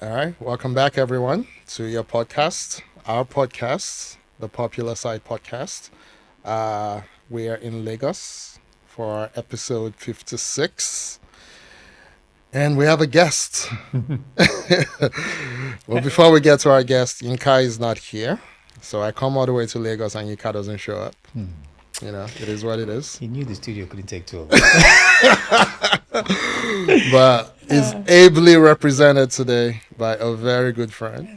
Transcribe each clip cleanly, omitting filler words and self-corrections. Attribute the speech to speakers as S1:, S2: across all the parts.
S1: All right, welcome back, everyone, to your podcast, our podcast, the Popular Side Podcast. We are in Lagos for episode 56, and we have a guest. Well, before we get to our guest, Yinka is not here, so I come all the way to Lagos, and Yinka doesn't show up. You know, it is what it is.
S2: He knew the studio couldn't take two of us.
S1: But is ably represented today by a very good friend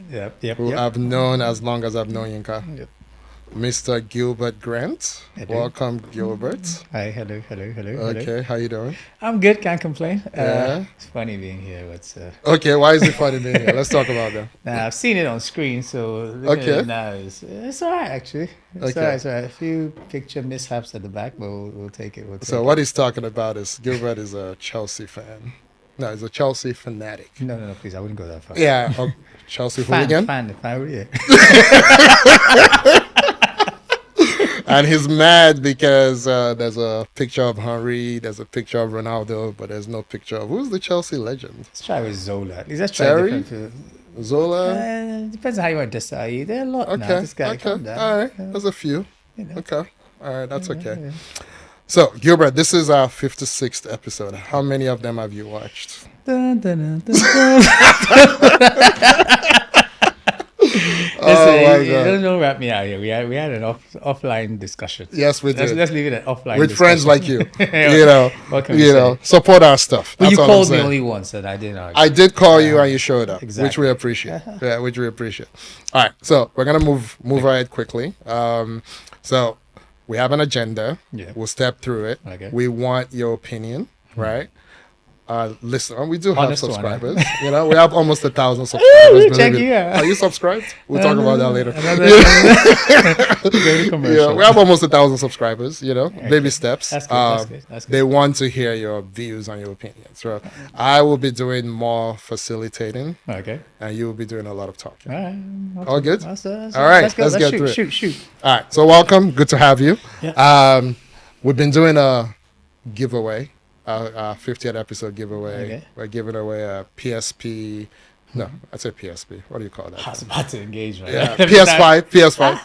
S1: who I've known as long as I've known Yinka.
S2: Yep.
S1: Mr. Gilbert Grant.
S2: Hello.
S1: Welcome, Gilbert.
S2: Hi, hello.
S1: Okay, how you doing?
S2: I'm good, can't complain.
S1: Yeah.
S2: It's funny being here. But,
S1: Okay, why is it funny being here? Let's talk about that.
S2: I've seen it on screen, so
S1: Okay.
S2: now it's all right, actually. It's
S1: Okay.
S2: all right. A few picture mishaps at the back, but we'll take it.
S1: So what he's talking about is Gilbert is a Chelsea fan. No, he's a Chelsea fanatic.
S2: No, please, I wouldn't go that far.
S1: Yeah, Chelsea hooligan.
S2: Fan, yeah.
S1: And he's mad because there's a picture of Henry, there's a picture of Ronaldo, but there's no picture of who's the Chelsea legend.
S2: Let's try with Zola. At least let's try
S1: Terry?
S2: different.
S1: Zola.
S2: Depends on how you want to decide. There are a lot now. This guy, calm down.
S1: All right, there's a few.
S2: You know.
S1: Okay, all right, that's okay.
S2: Yeah.
S1: So Gilbert, this is our 56th episode. How many of them have you watched?
S2: Dun, dun, dun, dun,
S1: Oh my God.
S2: Don't wrap me out here. We had an offline discussion.
S1: Yes, we did.
S2: Let's leave it at offline.
S1: With
S2: discussion.
S1: friends like you,
S2: Yeah.
S1: you know,
S2: What can we say?
S1: support our stuff.
S2: But
S1: That's
S2: you
S1: all I'm
S2: called me
S1: saying.
S2: only once, and I didn't argue.
S1: I did call you and you showed up, which
S2: Exactly.
S1: we appreciate. Yeah, which we appreciate. All right, so we're gonna move ahead quickly. So we have an agenda.
S2: Yeah.
S1: We'll step through it.
S2: Okay.
S1: We want your opinion, right? Listen, we do have
S2: Honest one, huh?
S1: subscribers. You know, we have almost 1,000 subscribers.
S2: check
S1: believe it.
S2: you out.
S1: Are you subscribed? We'll talk about that later.
S2: Very commercial.
S1: Yeah, we have almost 1,000 subscribers. You know, baby steps.
S2: That's good. That's good.
S1: They want to hear your views and your opinions. So I will be doing more facilitating,
S2: Okay.
S1: and you will be doing a lot of talking.
S2: All right.
S1: All good?
S2: That's
S1: All right,
S2: Let's go.
S1: let's get through it.
S2: Shoot.
S1: All right. So welcome. Good to have you.
S2: Yeah.
S1: We've been doing a giveaway, our 50th episode giveaway.
S2: Okay.
S1: We're giving away a PSP. No, I said PSP. What do you call that?
S2: I was about to engage, man.
S1: Yeah, PS5.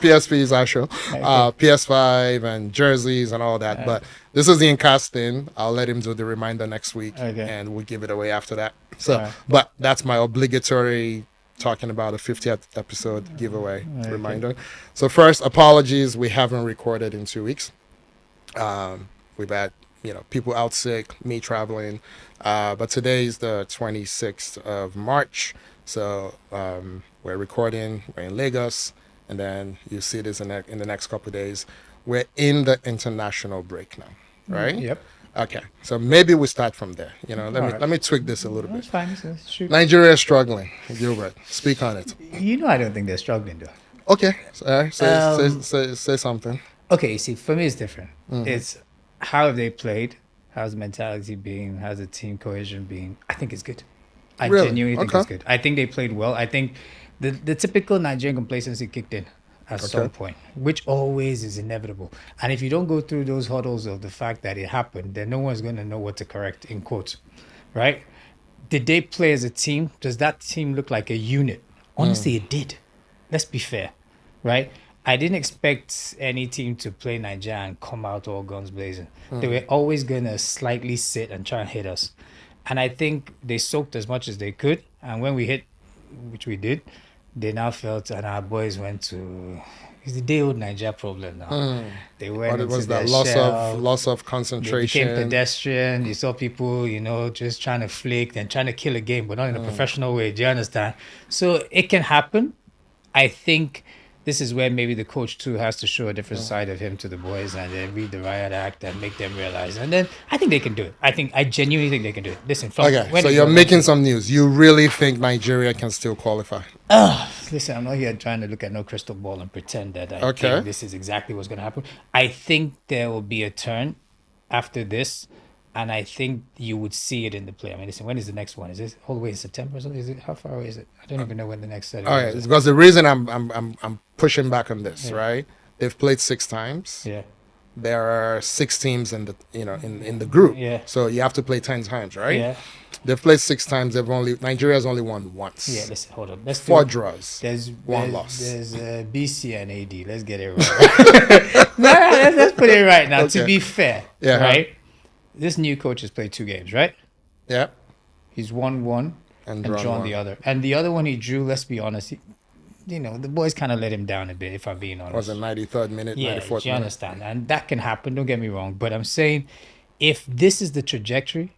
S1: PSP is our show. PS5 and jerseys and all that. But this is the Incast thing. I'll let him do the reminder next week,
S2: Okay.
S1: and we'll give it away after that. So,
S2: Alright.
S1: but that's my obligatory talking about a 50th episode giveaway reminder. So first, apologies. We haven't recorded in 2 weeks. We've had people out sick, me traveling. But today is the 26th of March. So we're recording, we're in Lagos, and then you see this in the next couple of days. We're in the international break now, right?
S2: Yep.
S1: Okay, so maybe we start from there.
S2: Alright.
S1: Let me tweak this a little
S2: That's
S1: bit.
S2: fine. Shoot.
S1: Nigeria is struggling. Gilbert, speak on it.
S2: You know, I don't think they're struggling, though.
S1: Okay, say something.
S2: Okay, you see, for me, it's different. It's how have they played? How's the mentality being? How's the team cohesion being? I think it's good. I
S1: Really?
S2: genuinely think
S1: Okay.
S2: it's good. I think they played well. I think the typical Nigerian complacency kicked in at some point, which always is inevitable. And if you don't go through those hurdles of the fact that it happened, then no one's going to know what to correct, in quotes, right? Did they play as a team? Does that team look like a unit? Honestly, it did. Let's be fair, right? I didn't expect any team to play Nigeria and come out all guns blazing. They were always going to slightly sit and try and hit us. And I think they soaked as much as they could. And when we hit, which we did, they now felt, and our boys went to, it's the day-old Nigeria problem now. They went
S1: What
S2: into
S1: was that
S2: their
S1: loss
S2: shell.
S1: of
S2: They
S1: concentration?
S2: became pedestrian. You saw people, just trying to flick and trying to kill a game, but not in a professional way. Do you understand? So it can happen. I think this is where maybe the coach too has to show a different side of him to the boys and then read the riot act and make them realize. And then I think they can do it. I genuinely think they can do it. Listen,
S1: Okay,
S2: when
S1: so
S2: it
S1: you're
S2: goes
S1: making
S2: on-
S1: some news. You really think Nigeria can still qualify?
S2: Listen, I'm not here trying to look at no crystal ball and pretend that I
S1: Okay.
S2: think this is exactly what's going to happen. I think there will be a turn after this, and I think you would see it in the play. I mean, listen, when is the next one? Is it all the way in September or something? Is it, how far away is it? I don't even know when the next set
S1: All right,
S2: is.
S1: because the reason I'm pushing back on this, right? They've played 6 times.
S2: Yeah.
S1: there are 6 teams in the in the group.
S2: Yeah.
S1: So you have to play 10 times, right?
S2: Yeah.
S1: They've played 6 times. Nigeria's only won once.
S2: Yeah, listen, hold on. Let's
S1: 4
S2: do.
S1: draws.
S2: There's
S1: 1 loss.
S2: There's BC and AD. Let's get it right. No, let's put it right now. To
S1: Okay.
S2: be fair,
S1: Yeah.
S2: right? This new coach has played 2 games, right?
S1: Yeah.
S2: He's won one
S1: And
S2: and drawn
S1: one.
S2: the other. And the other one he drew, let's be honest, the boys kind of let him down a bit, if I'm being honest.
S1: Was it 93rd minute,
S2: Yeah,
S1: 94th
S2: you
S1: minute?
S2: understand. And that can happen, don't get me wrong. But I'm saying if this is the trajectory,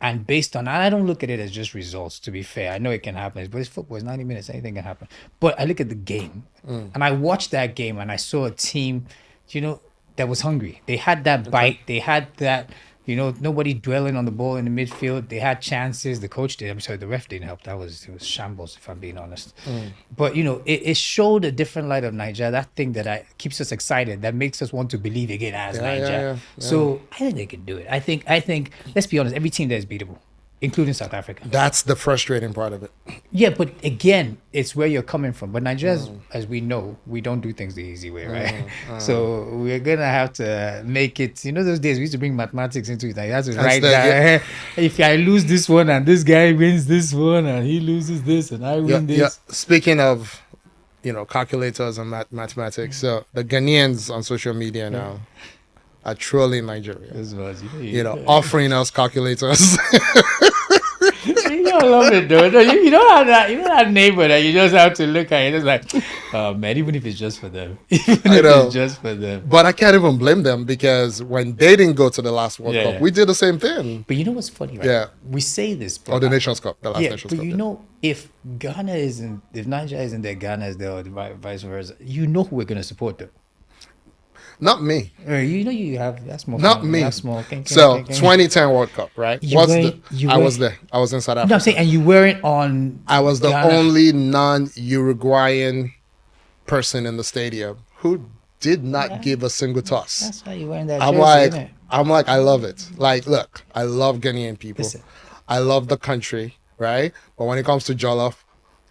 S2: and based on, and I don't look at it as just results, to be fair. I know it can happen, but it's football, it's 90 minutes, anything can happen. But I look at the game, and I watched that game, and I saw a team, that was hungry. They had that bite. They had that, nobody dwelling on the ball in the midfield. They had chances. The coach did. I'm sorry, the ref didn't help. It was shambles, if I'm being honest. But, it showed a different light of Nigeria, that thing that keeps us excited, that makes us want to believe again as Nigeria.
S1: Yeah.
S2: So I think they can do it. I think, let's be honest, every team there is beatable, including South Africa.
S1: That's the frustrating part of it.
S2: Yeah, but again, it's where you're coming from. But Nigeria, as we know, we don't do things the easy way, right? So we're gonna have to make it. Those days we used to bring mathematics into it. Like, you have to write down. If I lose this one and this guy wins this one and he loses this and I win this.
S1: Yeah. Speaking of, calculators and mathematics, so the Ghanaians on social media now are trolling Nigeria.
S2: This was,
S1: Offering us calculators.
S2: I love it though. No, you know how that neighbor that you just have to look at it. It's like, oh man, even if it's just for them, it's just for them.
S1: But I can't even blame them because when they didn't go to the last World Cup, we did the same thing.
S2: But you know what's funny, right?
S1: Yeah.
S2: We say this, but
S1: Or the Nations Cup, the last Nations
S2: but
S1: Cup.
S2: If if Nigeria isn't there, Ghana is there, or vice versa, who we're gonna support them.
S1: Not me.
S2: You have that's more.
S1: Not
S2: fun.
S1: me.
S2: That's small.
S1: 2010 World Cup, right? I was there. I was in South Africa.
S2: No, I'm saying, and you weren't on.
S1: I was the
S2: Ghana.
S1: only non-Uruguayan person in the stadium who did not give a single toss.
S2: That's why you wearing that.
S1: I'm
S2: jersey,
S1: like,
S2: innit?
S1: I love it. Like, look, I love Ghanaian people.
S2: Listen.
S1: I love the country, right? But when it comes to jollof,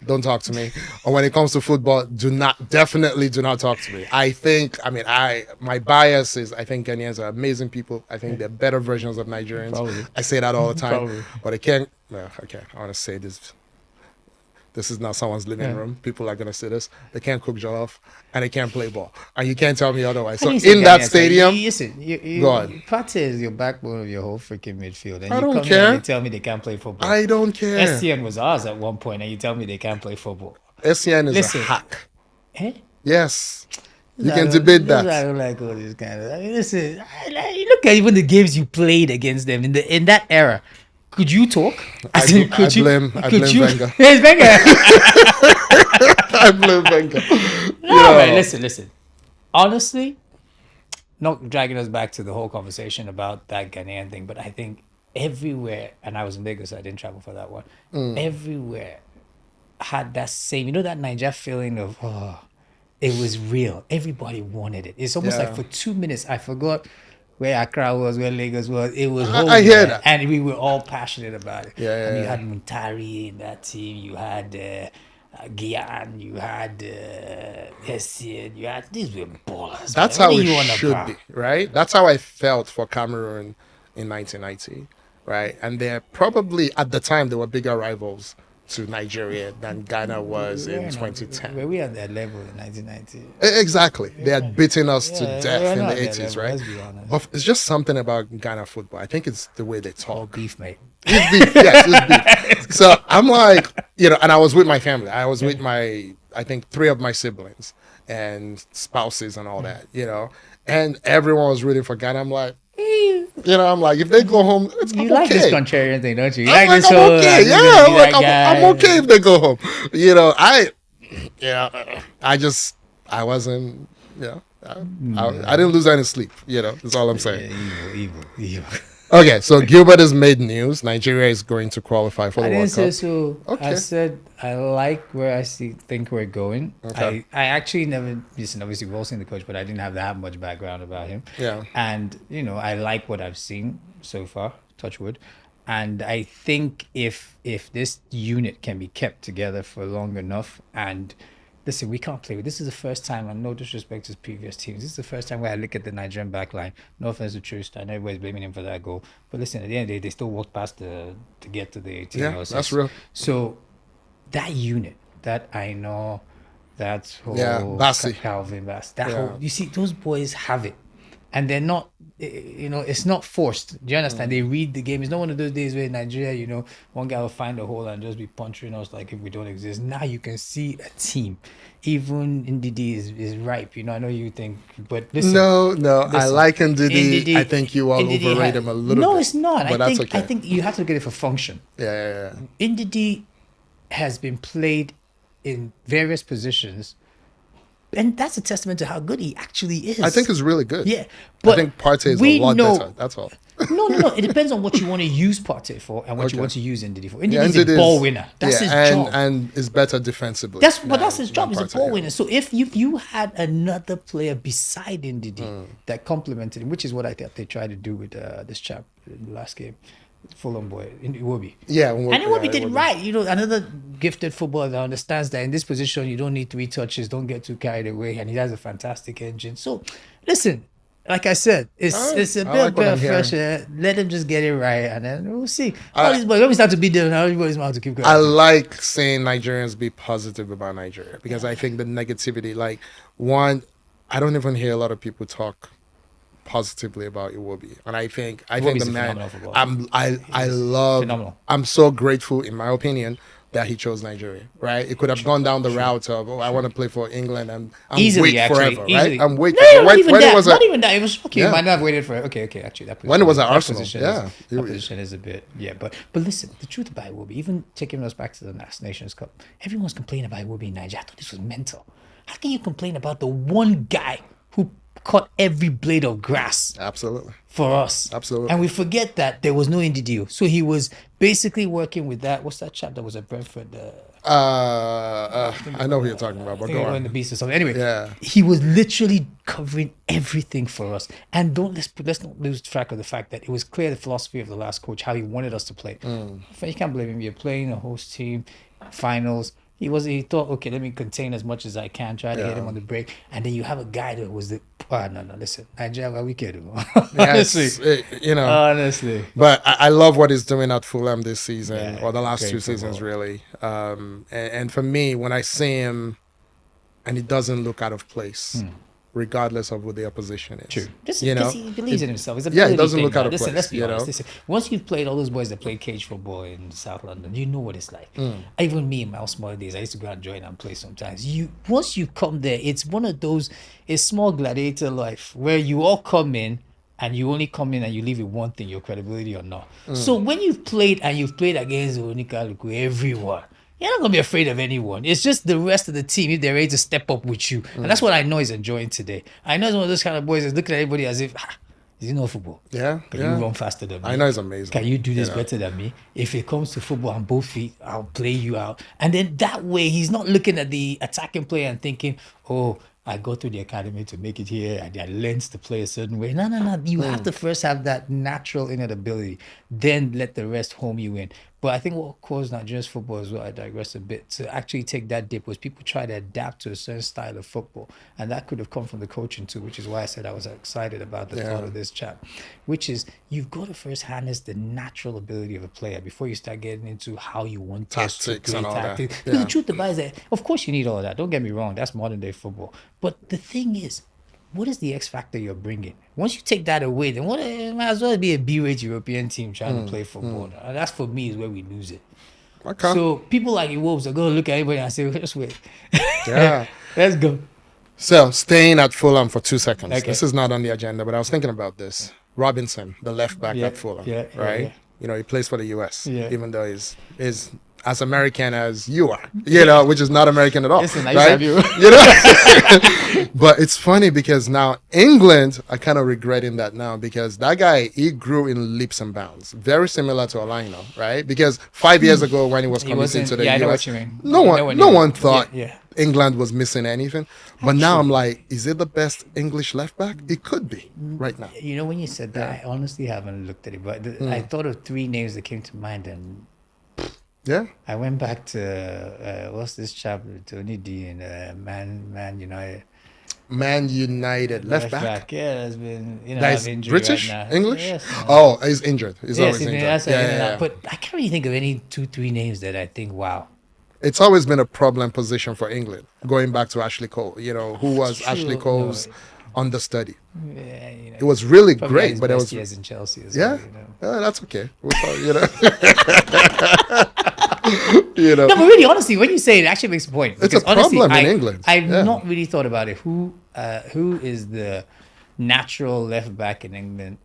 S1: don't talk to me. Or when it comes to football, definitely do not talk to me. My bias is I think Ghanaians are amazing people. I think they're better versions of Nigerians.
S2: Probably.
S1: I say that all the time.
S2: Probably.
S1: But I can't, okay, I want to say this. This is not someone's living room. People are going to say this. They can't cook jollof and they can't play ball. And you can't tell me otherwise. So in that stadium,
S2: go on. Pate is your backbone of your whole freaking midfield. And
S1: I
S2: you
S1: don't
S2: come
S1: care.
S2: here and you tell me they can't play football.
S1: I don't care.
S2: STN was ours at one point and you tell me they can't play football.
S1: SCN is
S2: Listen.
S1: a hack.
S2: Eh?
S1: Yes. You can debate that.
S2: I don't like all this kind of. Listen, look at even the games you played against them in that era. Could you talk?
S1: I blame Wenger.
S2: Yes, Wenger.
S1: I blame Wenger.
S2: No, man, listen. Honestly, not dragging us back to the whole conversation about that Ghanaian thing, but I think everywhere, and I was in Lagos, so I didn't travel for that one. Everywhere had that same, that Niger feeling of, it was real. Everybody wanted it. It's almost like for 2 minutes, I forgot where Accra was, where Lagos was. It was home.
S1: I hear that.
S2: And we were all passionate about it.
S1: Yeah.
S2: You had Muntari in that team. You had Gian. You had Essien. You had... These were ballers.
S1: That's how it should be, right? That's how I felt for Cameroon in 1990, right? And they're probably, at the time, they were bigger rivals to Nigeria than Ghana was in 2010.
S2: Were we at that level in 1990?
S1: Exactly. They had beaten us to death in the 80s,
S2: level,
S1: right?
S2: let's be honest.
S1: But it's just something about Ghana football. I think it's the way they talk.
S2: Beef, mate.
S1: It's beef. Yes, it's beef. So I'm like, and I was with my family. I was with I think 3 of my siblings and spouses and all that, and everyone was rooting for Ghana. I'm like, I'm like, if they go home,
S2: You like this contrarian thing, don't you?
S1: I'm
S2: this
S1: like, I'm
S2: whole,
S1: okay. Yeah, I'm okay if they go home. I wasn't, I didn't lose any sleep. That's all I'm saying.
S2: Evil.
S1: Okay, so Gilbert has made news. Nigeria is going to qualify for the World Cup.
S2: I didn't say so.
S1: Okay.
S2: I said I like where think we're going.
S1: Okay.
S2: I actually never, obviously we've all seen the coach, but I didn't have that much background about him.
S1: Yeah.
S2: And, I like what I've seen so far, touch wood. And I think if this unit can be kept together for long enough and listen, we can't play with this. Is the first time, and no disrespect to his previous teams, this is the first time where I look at the Nigerian backline. No offense to Trist, I know everybody's blaming him for that goal, but listen, at the end of the day, they still walked past to get to the 18.
S1: Yeah, that's real.
S2: So that unit, that I know, that whole
S1: Bassi.
S2: Calvin Bass, that whole, you see, those boys have it, and they're not, it's not forced. Do you understand? They read the game. It's not one of those days where in Nigeria, one guy will find a hole and just be punching us like if we don't exist. Now you can see a team. Even Ndidi is ripe. I know you think, but listen.
S1: No, I like Ndidi. I think you all overrate him a little bit.
S2: No, it's not.
S1: But that's okay.
S2: I think you have to look at it for function.
S1: Yeah.
S2: Ndidi has been played in various positions, and that's a testament to how good he actually is.
S1: I think it's really good.
S2: Yeah, but
S1: I think Partey is a lot better. That's all.
S2: No. It depends on what you want to use Partey for and what you want to use Ndidi for. Ndidi is a ball winner. That's his job.
S1: And is better defensively.
S2: That's his job. He's a ball winner. So if you had another player beside Ndidi that complemented him, which is what I think they tried to do with this chap in the last game, Fulham boy, Iwobi.
S1: Yeah,
S2: and Iwobi did right. Another gifted footballer that understands that in this position you don't need 3 touches, don't get too carried away, and he has a fantastic engine. So, listen, like I said, it's a bit of fresh air. Let him just get it right, and then we'll see. All these boys, when we start to beat them, everybody's mouth to keep going.
S1: I like saying Nigerians be positive about Nigeria because I think the negativity, I don't even hear a lot of people talk positively about Iwobi, and I think the man, I'm so grateful, in my opinion, that he chose Nigeria. Right, it could have gone down the route of I want to play for England and I'm
S2: easily,
S1: wait forever.
S2: Easily.
S1: Right, I'm wait.
S2: Not even that. It was okay. You might not have waited for it. Okay. Actually, that position,
S1: when it was at Arsenal,
S2: that position is a bit but listen, the truth about Iwobi, even taking us back to the Nations Cup, everyone's complaining about Iwobi in Nigeria. I thought this was mental. How can you complain about the one guy who cut every blade of grass for us?
S1: Absolutely.
S2: And we forget that there was no Ndidi. So he was basically working with that. What's that chap that was at Brentford?
S1: I know who you're talking about, but go on.
S2: The Beast or something. Anyway, he was literally covering everything for us. And let's not lose track of the fact that it was clear the philosophy of the last coach, how he wanted us to play. You can't blame him. You're playing a host team, finals. He thought, okay, let me contain as much as I can, try to hit him on the break. And then you have a guy that was listen, Nigeria, we kidding. Honestly. Honestly.
S1: But I love what he's doing at Fulham this season, or the last 2 seasons, really. And for me, when I see him and he doesn't look out of place, regardless of who the opposition is.
S2: True. He believes in himself. It's he doesn't look out of place. Let's be honest. Listen, once you've played all those boys that played cage football in South London, you know what it's like. Even me in my small days, I used to go and join and play sometimes. Once you come there, it's one of those, it's small gladiator life where you all come in and you only come in and you leave with one thing, your credibility or not. So when you've played against Onika Luku, everyone, you're not going to be afraid of anyone. It's just the rest of the team, if they're ready to step up with you. And that's what I know he's enjoying today. I know he's one of those kind of boys that's looking at everybody as if, is he know football?
S1: Yeah.
S2: Can you run faster than me?
S1: I know he's amazing.
S2: Can you do this better than me? If it comes to football on both feet, I'll play you out. And then that way, he's not looking at the attacking player and thinking, oh, I go through the academy to make it here and I learned to play a certain way. No. You have to first have that natural innate ability, then let the rest home you in. But I think what caused Nigeria's football as well, I digress a bit, to actually take that dip was people try to adapt to a certain style of football. And that could have come from the coaching too, which is why I said I was excited about the thought of this chat, which is you've got to first harness the natural ability of a player before you start getting into how you want
S1: tactics and all that.
S2: Because the truth about it is that, of course you need all of that. Don't get me wrong, that's modern day football. But the thing is, what is the X factor you're bringing? Once you take that away, then it might as well be a B-rate European team trying to play football. And that's, for me, is where we lose it.
S1: Okay.
S2: So people like Wolves are going to look at everybody and say, just wait.
S1: Yeah.
S2: Let's go.
S1: So, staying at Fulham for 2 seconds. Okay. This is not on the agenda, but I was thinking about this. Robinson, the left back at Fulham, right? Yeah. He plays for the US, even though he's as American as you are, which is not American at all.
S2: Listen, I
S1: right?
S2: used to have
S1: you. But it's funny because now England are kind of regretting that now because that guy, he grew in leaps and bounds. Very similar to Olaino, right? Because 5 years ago when he was coming into the US,
S2: I know what you mean.
S1: No one thought England was missing anything. But now I'm like, is it the best English left back? It could be right now.
S2: When you said that, I honestly haven't looked at it, but I thought of 3 names that came to mind and
S1: Yeah.
S2: I went back to what's this chapter? Tony D and Man United.
S1: Man United left
S2: Left
S1: back.
S2: back, yeah, has been in and
S1: That
S2: out
S1: is
S2: of injury right
S1: British,
S2: now.
S1: English.
S2: Yes, man.
S1: Oh, he's injured. He's
S2: Yes,
S1: always injured.
S2: that's
S1: Yeah,
S2: in and
S1: yeah,
S2: out.
S1: yeah.
S2: But I can't really think of any 2, 3 names that I think, wow.
S1: It's always been a problem position for England. Going back to Ashley Cole, who was
S2: It's
S1: Ashley
S2: true. No,
S1: Cole's understudy.
S2: yeah,
S1: It was really
S2: probably had
S1: great,
S2: his
S1: but it
S2: best
S1: was
S2: years in Chelsea as
S1: yeah.
S2: well.
S1: That's okay. We'll talk.
S2: No, but really, honestly, when you say it, actually makes a point.
S1: It's a
S2: Because honestly,
S1: problem in England.
S2: I've
S1: Yeah.
S2: not really thought about it. Who is the natural left back in England?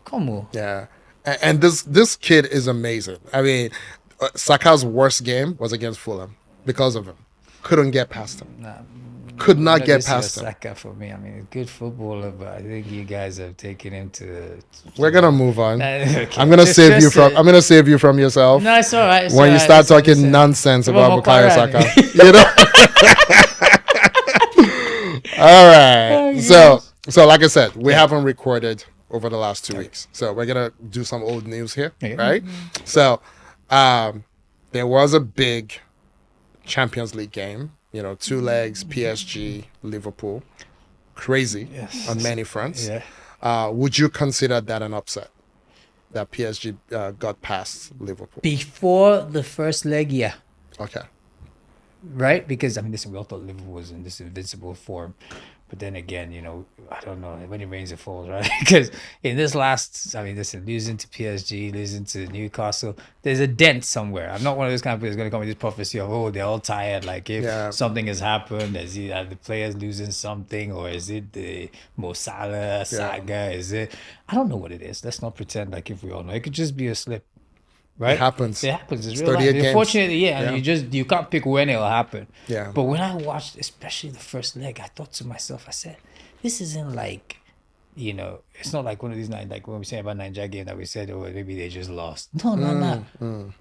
S2: Come on.
S1: Yeah, and this kid is amazing. I mean, Saka's worst game was against Fulham because of him. Couldn't get past him.
S2: Nah,
S1: Could not get
S2: this year,
S1: past him.
S2: Saka for me. I mean, a good footballer, but I think you guys have taken him to.
S1: We're gonna move on.
S2: Okay.
S1: I'm gonna save you from. I'm gonna save you from yourself.
S2: No, it's all right.
S1: When you start talking nonsense about Bukayo Saka, All right. So like I said, we haven't recorded over the last 2 weeks, so we're gonna do some old news here, right? So, there was a big Champions League game. 2 legs, PSG, Liverpool, crazy on many fronts.
S2: Yeah.
S1: Would you consider that an upset? That PSG got past Liverpool.
S2: Before the first leg, yeah.
S1: Okay.
S2: Right? Because, I mean, listen, we all thought Liverpool was in this invincible form. But then again, I don't know. When it rains, it falls, right? Because in this losing to PSG, losing to Newcastle, there's a dent somewhere. I'm not one of those kind of players going to come with this prophecy of, oh, they're all tired. Like, if something has happened, is it the players losing something? Or is it the Mo Salah saga? Is it... I don't know what it is. Let's not pretend like if we all know. It could just be a slip. Right?
S1: It happens.
S2: It's real life. Unfortunately, and you can't pick when it'll happen.
S1: Yeah.
S2: But when I watched, especially the first leg, I thought to myself, I said, this isn't like, it's not like one of these like when we say about Nigeria game that we said, oh, maybe they just lost. No.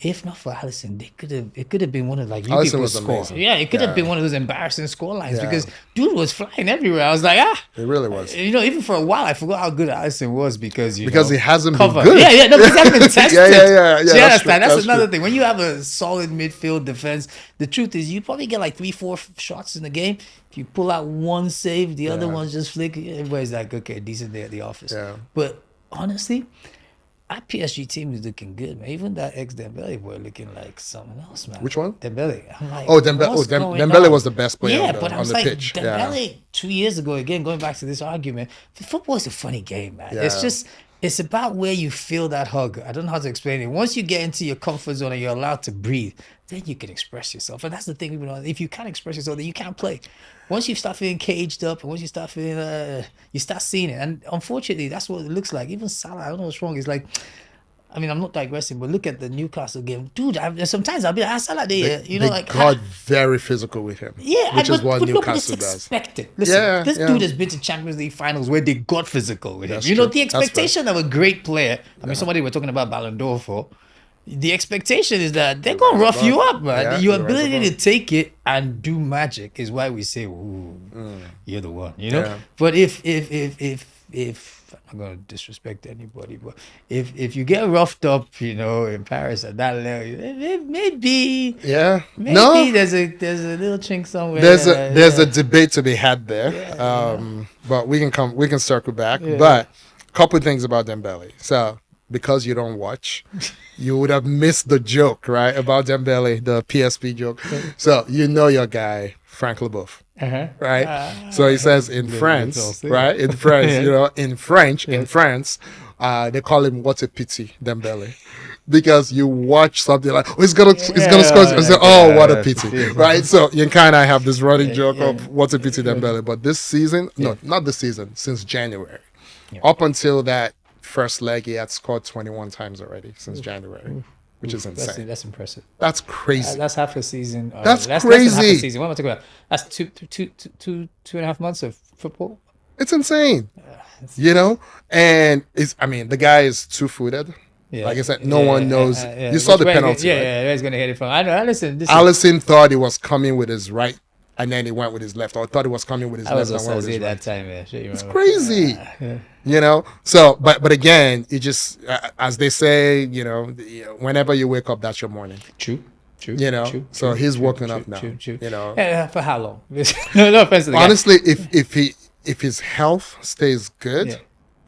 S2: If not for Alisson, it could have been one of like you people score. Amazing. Yeah, it could have been one of those embarrassing score lines because dude was flying everywhere. I was like,
S1: it really was.
S2: Even for a while, I forgot how good Alisson was because he hasn't
S1: been good.
S2: No, because he hasn't been tested.
S1: yeah.
S2: Do you understand? That's another thing. When you have a solid midfield defense, the truth is you probably get like 3-4 shots in the game. If you pull out one save, the other one's just flick. Everybody's like, okay, decent day at the office.
S1: Yeah.
S2: But honestly, our PSG team is looking good, man. Even that ex-Dembele boy looking like something else, man.
S1: Which one?
S2: Dembele. I'm like,
S1: Dembele was the best player on the pitch.
S2: Dembele 2 years ago, again, going back to this argument, football is a funny game, man.
S1: Yeah.
S2: It's about where you feel that hug. I don't know how to explain it. Once you get into your comfort zone and you're allowed to breathe, then you can express yourself. And that's the thing, if you can't express yourself, then you can't play. Once you start feeling caged up and once you start feeling, you start seeing it. And unfortunately, that's what it looks like. Even Salah, I don't know what's wrong. It's like, I mean, I'm not digressing, but look at the Newcastle game. Dude, sometimes I'll be like, Salah there.
S1: They got very physical with him.
S2: Yeah.
S1: Which is what Newcastle does.
S2: Expected. Listen, this dude has been to Champions League finals where they got physical with him. True. The expectation of a great player, I mean, somebody we're talking about Ballon d'Or for, the expectation is that they're going to rough you up, man.
S1: Yeah,
S2: your ability to take it and do magic is why we say, ooh, you're the one,
S1: Yeah.
S2: But if I'm not going to disrespect anybody, but if you get roughed up, in Paris at that level, maybe there's a little chink somewhere.
S1: There's a debate to be had there, but we can circle back. Yeah. But a couple of things about Dembele. So because you don't watch, you would have missed the joke, right, about Dembele, the PSP joke. So your guy, Frank Leboeuf. Right, so he says in France, right? In France, in France, they call him "What a pity, Dembele," because you watch something like, "Oh, he's gonna score," and say, "Oh, what a pity," right? So you kind of have this running joke of "What a pity, Dembele," but this season, no, not this season, since January, up until that first leg, he had scored 21 times already since January. Which is insane.
S2: That's impressive.
S1: That's crazy.
S2: That's half a season.
S1: That's crazy.
S2: Less than half a season. What am I talking about? That's two and a half months of football.
S1: It's insane. And the guy is two-footed. Yeah. Like I said, no one knows. You saw the penalty.
S2: Yeah, he's gonna hit it from. I know. Listen.
S1: Alisson thought he was coming with his right, and then he went with his left. Or thought he was coming with his left and went with his right.
S2: That time, yeah.
S1: It's crazy. So but again, it just as they say, whenever you wake up, that's your morning.
S2: True. True.
S1: You know,
S2: True.
S1: so
S2: True,
S1: he's
S2: true,
S1: woken
S2: true,
S1: up now.
S2: True. True.
S1: You know,
S2: For how long? No offense to the guy.
S1: honestly, if his health stays good,
S2: Yeah.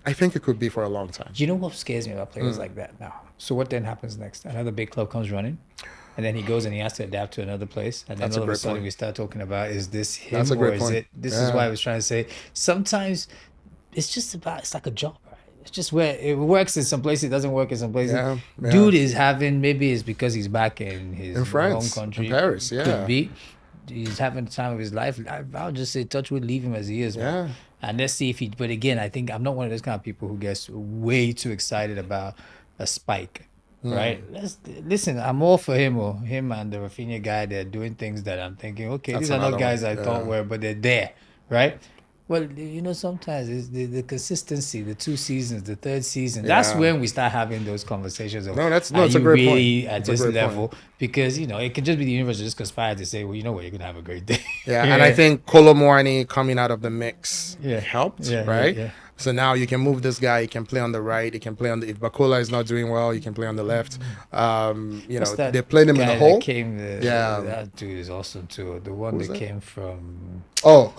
S1: I think it could be for a long time.
S2: You know what scares me about players like that now? So what then happens next? Another big club comes running, and then he goes and he has to adapt to another place, and then
S1: That's a
S2: all of a
S1: great
S2: sudden
S1: point.
S2: we start talking about, is this him
S1: That's a
S2: or
S1: great
S2: is
S1: point.
S2: it? This is
S1: Yeah.
S2: why I was trying to say sometimes it's just about, it's like a job, right? It's just where it works in some places, it doesn't work in some places.
S1: Yeah, yeah.
S2: Dude is having, maybe it's because he's back in his
S1: In France,
S2: home country,
S1: in Paris, yeah.
S2: could be. He's having the time of his life. I'll just say, touch wood, leave him as he is, man.
S1: Yeah.
S2: And let's see if he. But again, I think I'm not one of those kind of people who gets way too excited about a spike, right? Let's listen. I'm all for him and the Rafinha guy. They're doing things that I'm thinking, okay,
S1: That's
S2: these are not
S1: another
S2: guys
S1: one.
S2: I thought were, but they're there, right? Well, you know, sometimes it's the consistency, the 2 seasons, the 3rd season. That's
S1: Yeah.
S2: when we start having those conversations of,
S1: No, that's- no,
S2: are
S1: it's a
S2: you
S1: great point.
S2: really at
S1: It's a
S2: this
S1: great
S2: level? Because, you know, it can just be the universe just conspired to say, well, you know what, you're going to have a great day.
S1: Yeah, and I think Colomwani coming out of the mix
S2: Yeah.
S1: helped,
S2: Yeah, yeah,
S1: right?
S2: yeah.
S1: So now you can move this guy. He can play on the right. He can play on the. If Bakola is not doing well, he can play on the left. You
S2: What's
S1: know,
S2: that
S1: they played him in
S2: guy
S1: the hole.
S2: that came,
S1: Yeah.
S2: that dude is awesome too. The one
S1: Who's
S2: that
S1: that?
S2: came from
S1: Oh,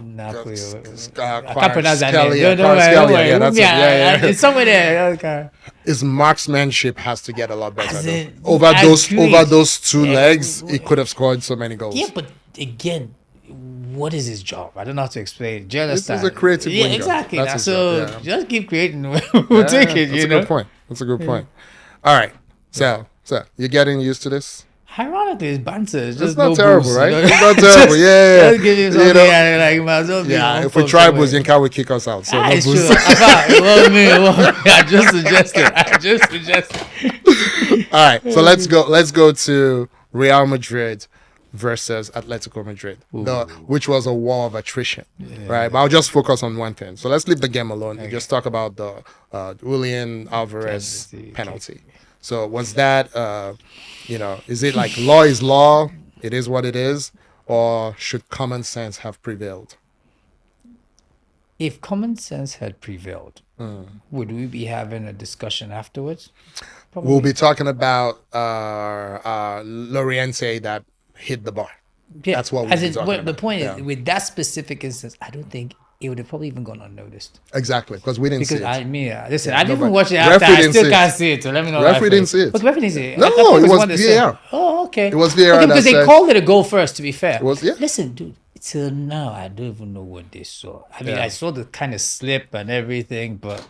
S2: Napoli. I
S1: Quares
S2: can't pronounce that
S1: Kelly,
S2: name.
S1: Quares Kelly, yeah, that's it. Yeah.
S2: It's somewhere there. Okay.
S1: His marksmanship has to get a lot better.
S2: As
S1: Though.
S2: in,
S1: Over
S2: I
S1: those
S2: agree.
S1: over those 2
S2: Yeah,
S1: legs, he could have scored so many goals.
S2: Yeah, but again, what is his job? I don't know how to explain. Do you
S1: This is
S2: understand?
S1: a creative
S2: Yeah,
S1: winger.
S2: exactly.
S1: That's
S2: Now,
S1: his
S2: so
S1: job, yeah.
S2: just keep creating. We'll take it.
S1: That's
S2: You
S1: a
S2: know.
S1: good point. That's a good point. All right. So you're getting used to this?
S2: Ironically, it's banter. It's
S1: It's
S2: just
S1: not
S2: no
S1: terrible,
S2: boost,
S1: right?
S2: you know?
S1: It's not terrible. Yeah.
S2: Just give you
S1: You
S2: something
S1: know?
S2: and like, might as well be
S1: Yeah,
S2: one
S1: if we
S2: from
S1: try
S2: somewhere.
S1: boost, Yinka will kick us out. So no
S2: It's
S1: boost.
S2: true. It wasn't me. It wasn't me. I just suggested.
S1: All right, so let's go to Real Madrid versus Atletico Madrid, which was a war of attrition, right? But I'll just focus on one thing. So let's leave the game alone and just talk about the Julian Alvarez penalty. So was that, is it like law is law, it is what it is, or should common sense have prevailed?
S2: If common sense had prevailed, would we be having a discussion afterwards? Probably.
S1: We'll be talking about Loriente that hit the bar.
S2: Yeah,
S1: That's what we'll
S2: as
S1: be
S2: in,
S1: talking
S2: well,
S1: about.
S2: the point
S1: Yeah.
S2: is, with that specific instance, I don't think it would have probably even gone unnoticed.
S1: Exactly, because we didn't see
S2: Because
S1: it.
S2: listen, I didn't even
S1: but
S2: watch it
S1: referee
S2: after. I
S1: didn't
S2: still
S1: see it.
S2: can't see it. So let me know.
S1: Referee didn't see it.
S2: But the referee didn't see it.
S1: No,
S2: I thought
S1: it
S2: the
S1: was
S2: one that said-
S1: VAR.
S2: Oh, okay.
S1: It was VAR
S2: Okay,
S1: that
S2: because they
S1: said-
S2: called it a goal first. To be fair,
S1: It was, yeah.
S2: Listen, dude. Till now, I don't even know what they saw. I mean,
S1: Yeah.
S2: I saw the kind of slip and everything, but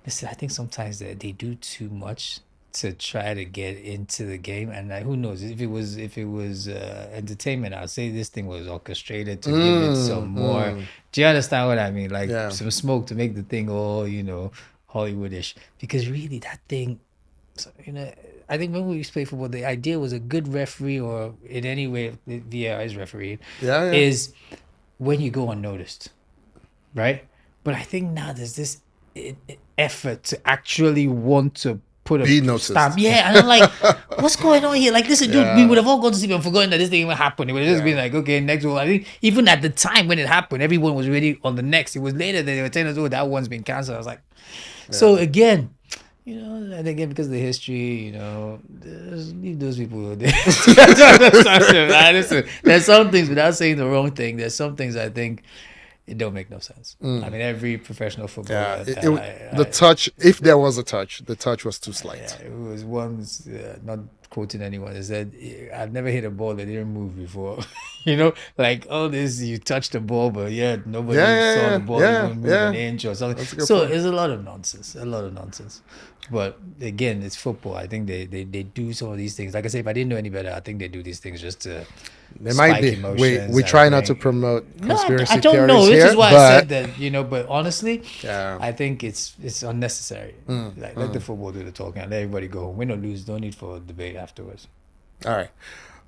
S2: listen, I think sometimes they do too much to try to get into the game, and who knows if it was entertainment? I'll say this thing was orchestrated to give it some more. Do you understand what I mean? Like
S1: Yeah.
S2: some smoke to make the thing all Hollywoodish. Because really, that thing, I think when we used to play football, the idea was a good referee, or in any way, VAR is refereeing,
S1: Yeah.
S2: is when you go unnoticed, right? But I think now there's this effort to actually want to put
S1: Be
S2: a
S1: noticed.
S2: stamp. Yeah, and I'm like, what's going on here? Like, listen, dude,
S1: Yeah.
S2: we would have all gone to sleep and forgotten that this thing even happened. It would have just been like, okay, next one. I think even at the time when it happened, everyone was ready on the next. It was later that they were telling us, oh, that one's been cancelled. I was like, so again, and again, because of the history, just leave those people there. Listen, there's some things, without saying the wrong thing, there's some things I think it don't make no sense. I mean, every professional footballer.
S1: The touch, if there was a touch, the touch was too slight.
S2: Yeah, it was once, not quoting anyone, it said, I've never hit a ball that didn't move before. Like all this, you touched the ball, but nobody saw the ball even move an inch or something. So it's a lot of nonsense. But again, it's football. I think they do some of these things. Like I say, if I didn't know any better, I think they do these things just to
S1: There might be. We try not to promote conspiracy
S2: I don't
S1: theories
S2: know.
S1: here,
S2: This is why
S1: but
S2: I said that, but honestly,
S1: Yeah.
S2: I think it's unnecessary. Let the football do the talking and let everybody go home. Win or lose, no need for debate afterwards.
S1: All right.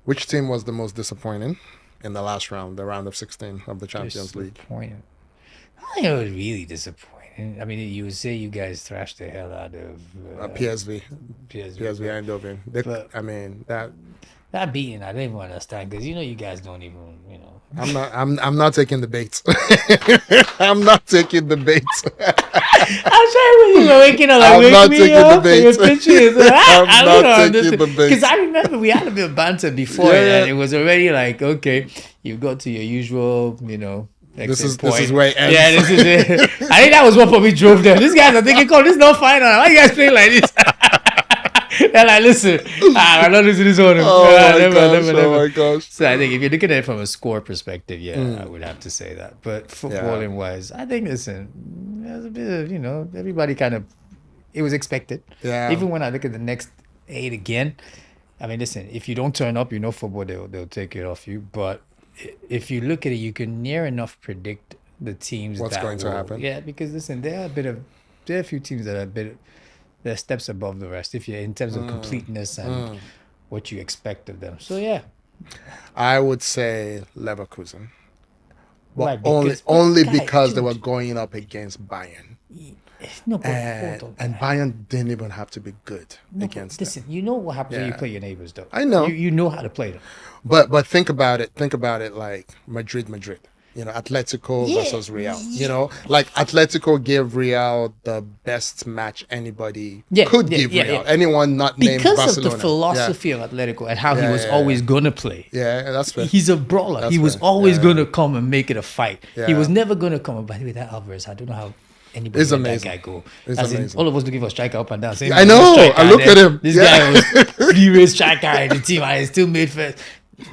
S1: Which team was the most disappointing in the last round, the round of 16 of the Champions League?
S2: Disappointing. I think it was really disappointing. I mean, you would say you guys thrashed the hell out of
S1: PSV.
S2: PSV.
S1: PSV Eindhoven.
S2: But-
S1: I mean, that
S2: That beating, I don't even understand because you guys don't even,
S1: I'm not taking the bait. I'm not taking the bait.
S2: I'm sorry when you were waking up, like,
S1: I'm not
S2: wake me
S1: taking the
S2: up,
S1: bait.
S2: and your pictures.
S1: I'm not taking the bait.
S2: Because I remember we had a bit of banter before,
S1: Yeah.
S2: and it was already like, okay, you got to your usual, exit point.
S1: This is where it ends.
S2: Yeah, this is it. I think that was what probably drove them. These guys are thinking, "Oh, this is not final. Why you guys playing like this?" They're like, listen, I'm not losing this one.
S1: Oh my gosh.
S2: So I think if you're looking at it from a score perspective, I would have to say that. But footballing wise, I think, listen, there's a bit of, everybody kind of, it was expected.
S1: Yeah.
S2: Even when I look at the next 8 again, I mean, listen, if you don't turn up, football, they'll take it off you. But if you look at it, you can near enough predict the teams
S1: What's going to happen.
S2: Yeah, because listen, there are a few teams that are they're steps above the rest if you're in terms of completeness and what you expect of them. So yeah,
S1: I would say Leverkusen. Well,
S2: Why?
S1: only because they were going up against Bayern.
S2: No, but hold on.
S1: And Bayern didn't even have to be good against them.
S2: Listen, you know what happens when you play your neighbors, though.
S1: I know.
S2: You know how to play them.
S1: But think about it like Madrid. Atletico versus Real. Like Atletico gave Real the best match anybody could give Real.
S2: Yeah.
S1: Anyone not named
S2: Barcelona.
S1: Barcelona.
S2: Because of the philosophy of Atletico and how he was always going to play.
S1: Yeah, that's fair.
S2: He's a brawler. He was always going to come and make it a fight.
S1: Yeah.
S2: He was never going to come. And by the way, that Alvarez, I don't know how anybody let that guy go. All of us looking for a striker up and down.
S1: I know. I look at him.
S2: This guy was 3-way striker in the team and he still made first.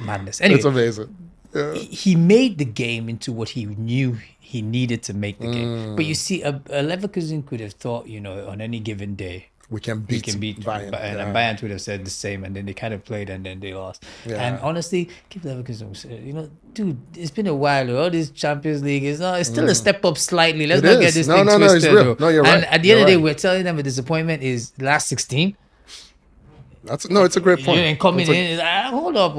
S2: Madness. Anyway,
S1: it's amazing. Yeah.
S2: He made the game into what he knew he needed to make the game. But you see, a Leverkusen could have thought, on any given day,
S1: we can beat
S2: Bayern. And Bayern would have said the same, and then they kind of played and then they lost. Yeah. And honestly, keep Leverkusen, dude, it's been a while. All this Champions League is still a step up slightly. Let's not get this thing twisted.
S1: No, it's real. No, you're right.
S2: And at the end of the day, we're telling them a disappointment is last 16.
S1: It's a great point.
S2: And coming in, hold up,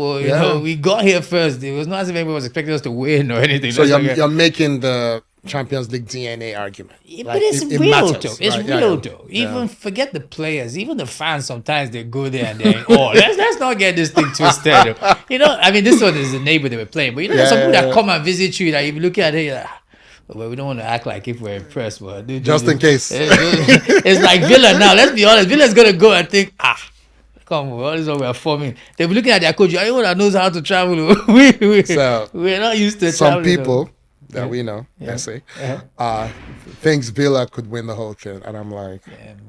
S2: we got here first. It was not as if anybody was expecting us to win or anything.
S1: So you're making the Champions League DNA argument.
S2: But it's real, though. It's real, though. Even forget the players, even the fans. Sometimes they go there and they let's not get this thing twisted. I mean, this one is the neighbor they were playing, but there's some people that come and visit you that if you look at it, you're like, well, we don't want to act like if we're impressed, but
S1: just in case.
S2: It's like Villa now. Let's be honest. Villa's gonna go and think, come on, this is what we are forming. They'll be looking at their coach. Anyone that knows how to travel, we're not used to
S1: some
S2: traveling.
S1: Some people that we know, let's say, thinks Villa could win the whole thing. And I'm like,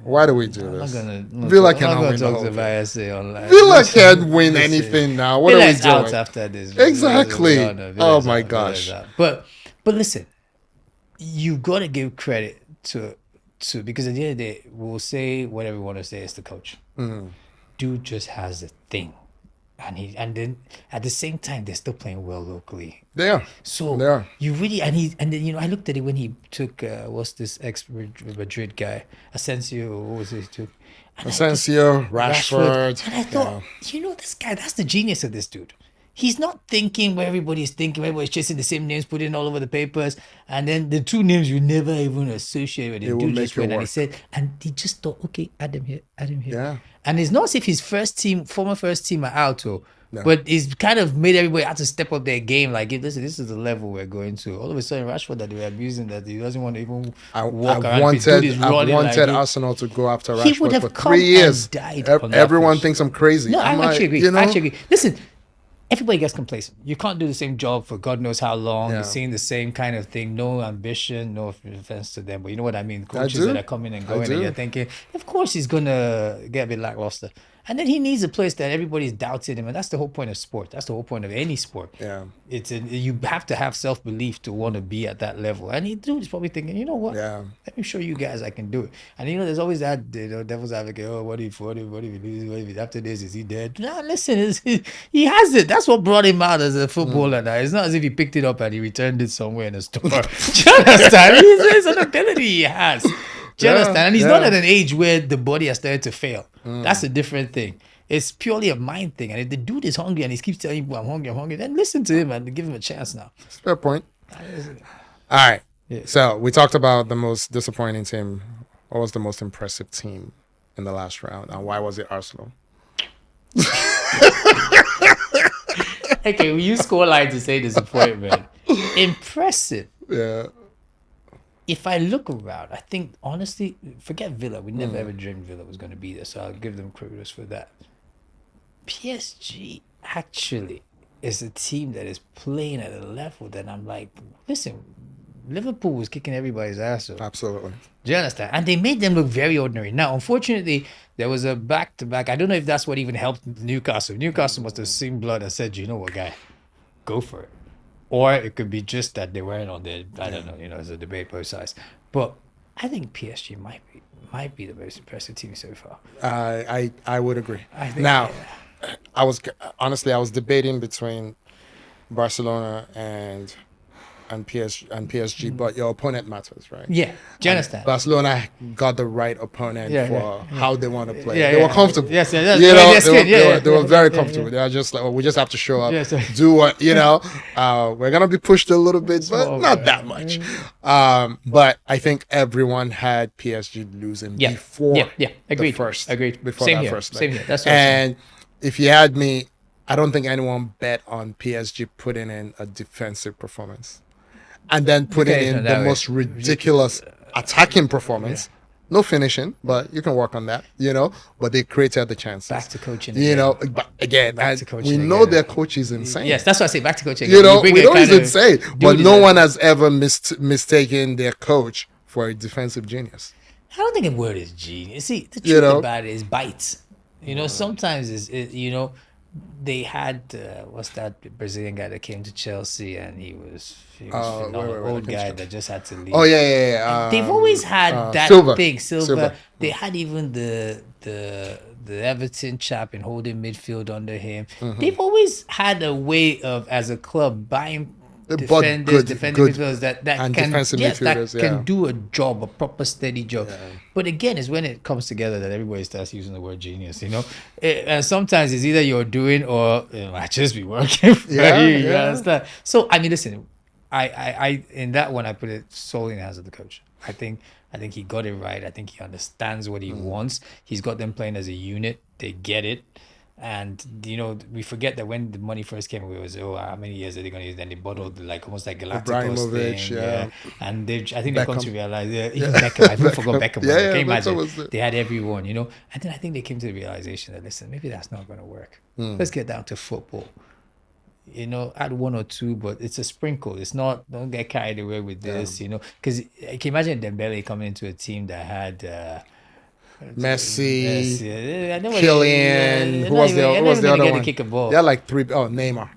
S1: why do we do this? Villa cannot win the whole thing. Villa can't win anything now. What are we doing?
S2: Out after this.
S1: Exactly. Oh my gosh.
S2: But listen, you've got to give credit to because at the end of the day, we'll say whatever we want to say is the coach. Dude just has a thing, and then at the same time they're still playing well locally.
S1: They are.
S2: So
S1: they are.
S2: You really and then I looked at it when he took what's this ex-Madrid guy, Asensio. What was it he took?
S1: Asensio, Rashford.
S2: And I thought, this guy, that's the genius of this dude. He's not thinking where everybody's thinking, everybody's chasing the same names, putting all over the papers, and then the two names you never even associate with him. Dude just went and he said, and he just thought, okay, add him here.
S1: Yeah.
S2: And it's not as if his former first team are out, but he's kind of made everybody have to step up their game. Like, listen, this is the level we're going to. All of a sudden, Rashford that they were abusing, that he doesn't want to even walk around.
S1: I wanted Arsenal to go after Rashford for 3 years. Everyone thinks I'm crazy.
S2: No, I actually agree. I actually agree. Listen, everybody gets complacent. You can't do the same job for God knows how long. You're seeing the same kind of thing. No ambition, no offense to them, but you know what I mean? Coaches that are coming and going, and you're thinking, of course he's going to get a bit lackluster. And then he needs a place that everybody's doubting him. And that's the whole point of sport. That's the whole point of any sport.
S1: Yeah.
S2: You have to have self-belief to want to be at that level. And he's probably thinking, you know what?
S1: Yeah.
S2: Let me show you guys I can do it. And there's always that devil's advocate. Oh, what if he loses? What if after this, is he dead? No, listen, he has it. That's what brought him out as a footballer now. It's not as if he picked it up and he returned it somewhere in a store. Do you understand? It's an ability he has. Do you understand? And he's not at an age where the body has started to fail. That's a different thing. It's purely a mind thing. And if the dude is hungry and he keeps telling you, I'm hungry, then listen to him and give him a chance now.
S1: Fair point. All right. Yeah. So we talked about the most disappointing team. What was the most impressive team in the last round? And why was it Arsenal?
S2: Okay, we use scoreline to say disappointment. Impressive.
S1: Yeah.
S2: If I look around, I think honestly, forget Villa. We never ever dreamed Villa was going to be there, so I'll give them kudos for that. PSG actually is a team that is playing at a level that I'm like, listen, Liverpool was kicking everybody's ass off.
S1: Absolutely.
S2: Do you understand? And they made them look very ordinary. Now, unfortunately, there was a back-to-back. I don't know if that's what even helped Newcastle. Newcastle must have seen blood and said, you know what, guy, go for it. Or it could be just that they weren't on their, I don't know, it's a debate both sides. But I think PSG might be the most impressive team so far.
S1: I would agree.
S2: I think,
S1: Now, I was debating between Barcelona and PSG, but your opponent matters, right?
S2: Yeah, do you understand?
S1: Barcelona got the right opponent for how they want to play.
S2: Yeah,
S1: they were comfortable.
S2: Yes,
S1: They were very comfortable. They were just like, we just have to show up, do what, we're going to be pushed a little bit, but not that much. But I think everyone had PSG losing before
S2: agreed.
S1: the first.
S2: Agreed.
S1: Before
S2: Same
S1: that
S2: here.
S1: first leg.
S2: Same here. That's what
S1: and if you had me, I don't think anyone bet on PSG putting in a defensive performance and then putting in the most ridiculous attacking performance. No finishing, but you can work on that, But they created the chances.
S2: Back to coaching
S1: But again, we know their coach is insane.
S2: Yes, that's what I say. Back to coaching.
S1: We know he's insane, but no one has ever mistaken their coach for a defensive genius.
S2: I don't think the word is genius. See, the truth about it is bites. Sometimes they had what's that Brazilian guy that came to Chelsea and he was phenomenal, old guy that just had to leave.
S1: Oh yeah.
S2: They've always had that thing. Silva. They had even the Everton chap and holding midfield under him. They've always had a way of, as a club, buying defending midfielders that can do a job, a proper steady job. But again, it's when it comes together that everybody starts using the word genius, and sometimes it's either you're doing or it might just be working for you. You understand? So I mean, listen, I in that one I put it solely in the hands of the coach. I think he got it right. I think he understands what he wants. He's got them playing as a unit. They get it. And we forget that when the money first came, it was how many years are they going to use? Then they bottled almost like Galacticos thing, And I think they come to realize, even Beckham, I forgot Beckham. Can you imagine? They had everyone, And then I think they came to the realization that listen, maybe that's not going to work. Let's get down to football. Add one or two, but it's a sprinkle. It's not. Don't get carried away with this, Because can you imagine Dembele coming into a team that had.
S1: Messi, Kylian, who was the other one?
S2: Kick a ball.
S1: They had like three. Oh, Neymar.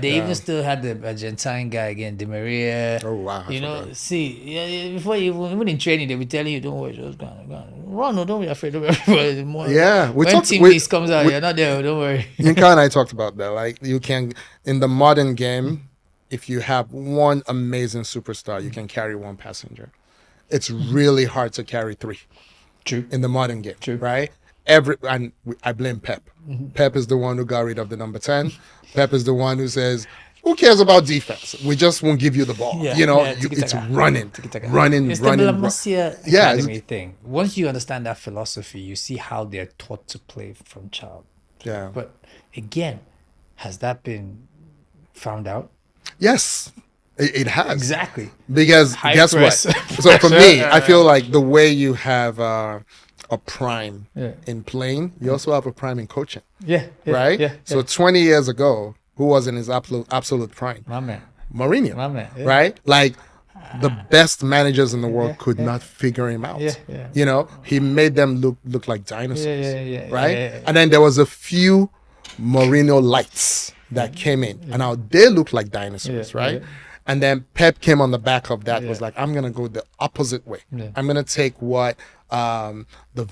S2: They even still had the Argentine guy again, Di Maria.
S1: Oh wow!
S2: Before even in training, they were telling you, "Don't worry, just go run. Don't be afraid. Don't be afraid." When team list comes out, you're not there. Don't worry.
S1: Yinka and I talked about that. Like you can in the modern game, if you have one amazing superstar, you can carry one passenger. It's really hard to carry three.
S2: True.
S1: In the modern game, right? I blame Pep. Pep is the one who got rid of the number 10. Pep is the one who says, "Who cares about defense? We just won't give you the ball." It's running.
S2: It's the La Masia Academy thing. Once you understand that philosophy, you see how they're taught to play from child.
S1: Yeah.
S2: But again, has that been found out?
S1: Yes. It has.
S2: Exactly.
S1: Because guess what? So for me, I feel like the way you have a prime in playing, you also have a prime in coaching. Right?
S2: Yeah.
S1: So 20 years ago, who was in his absolute prime?
S2: My man.
S1: Mourinho.
S2: My man. Yeah.
S1: Right? Like the best managers in the world could not figure him out. He made them look like dinosaurs. Right? And then there was a few Mourinho lights that came in. And now they look like dinosaurs, right? And then Pep came on the back of that, was like, I'm going to go the opposite way. I'm going to take what the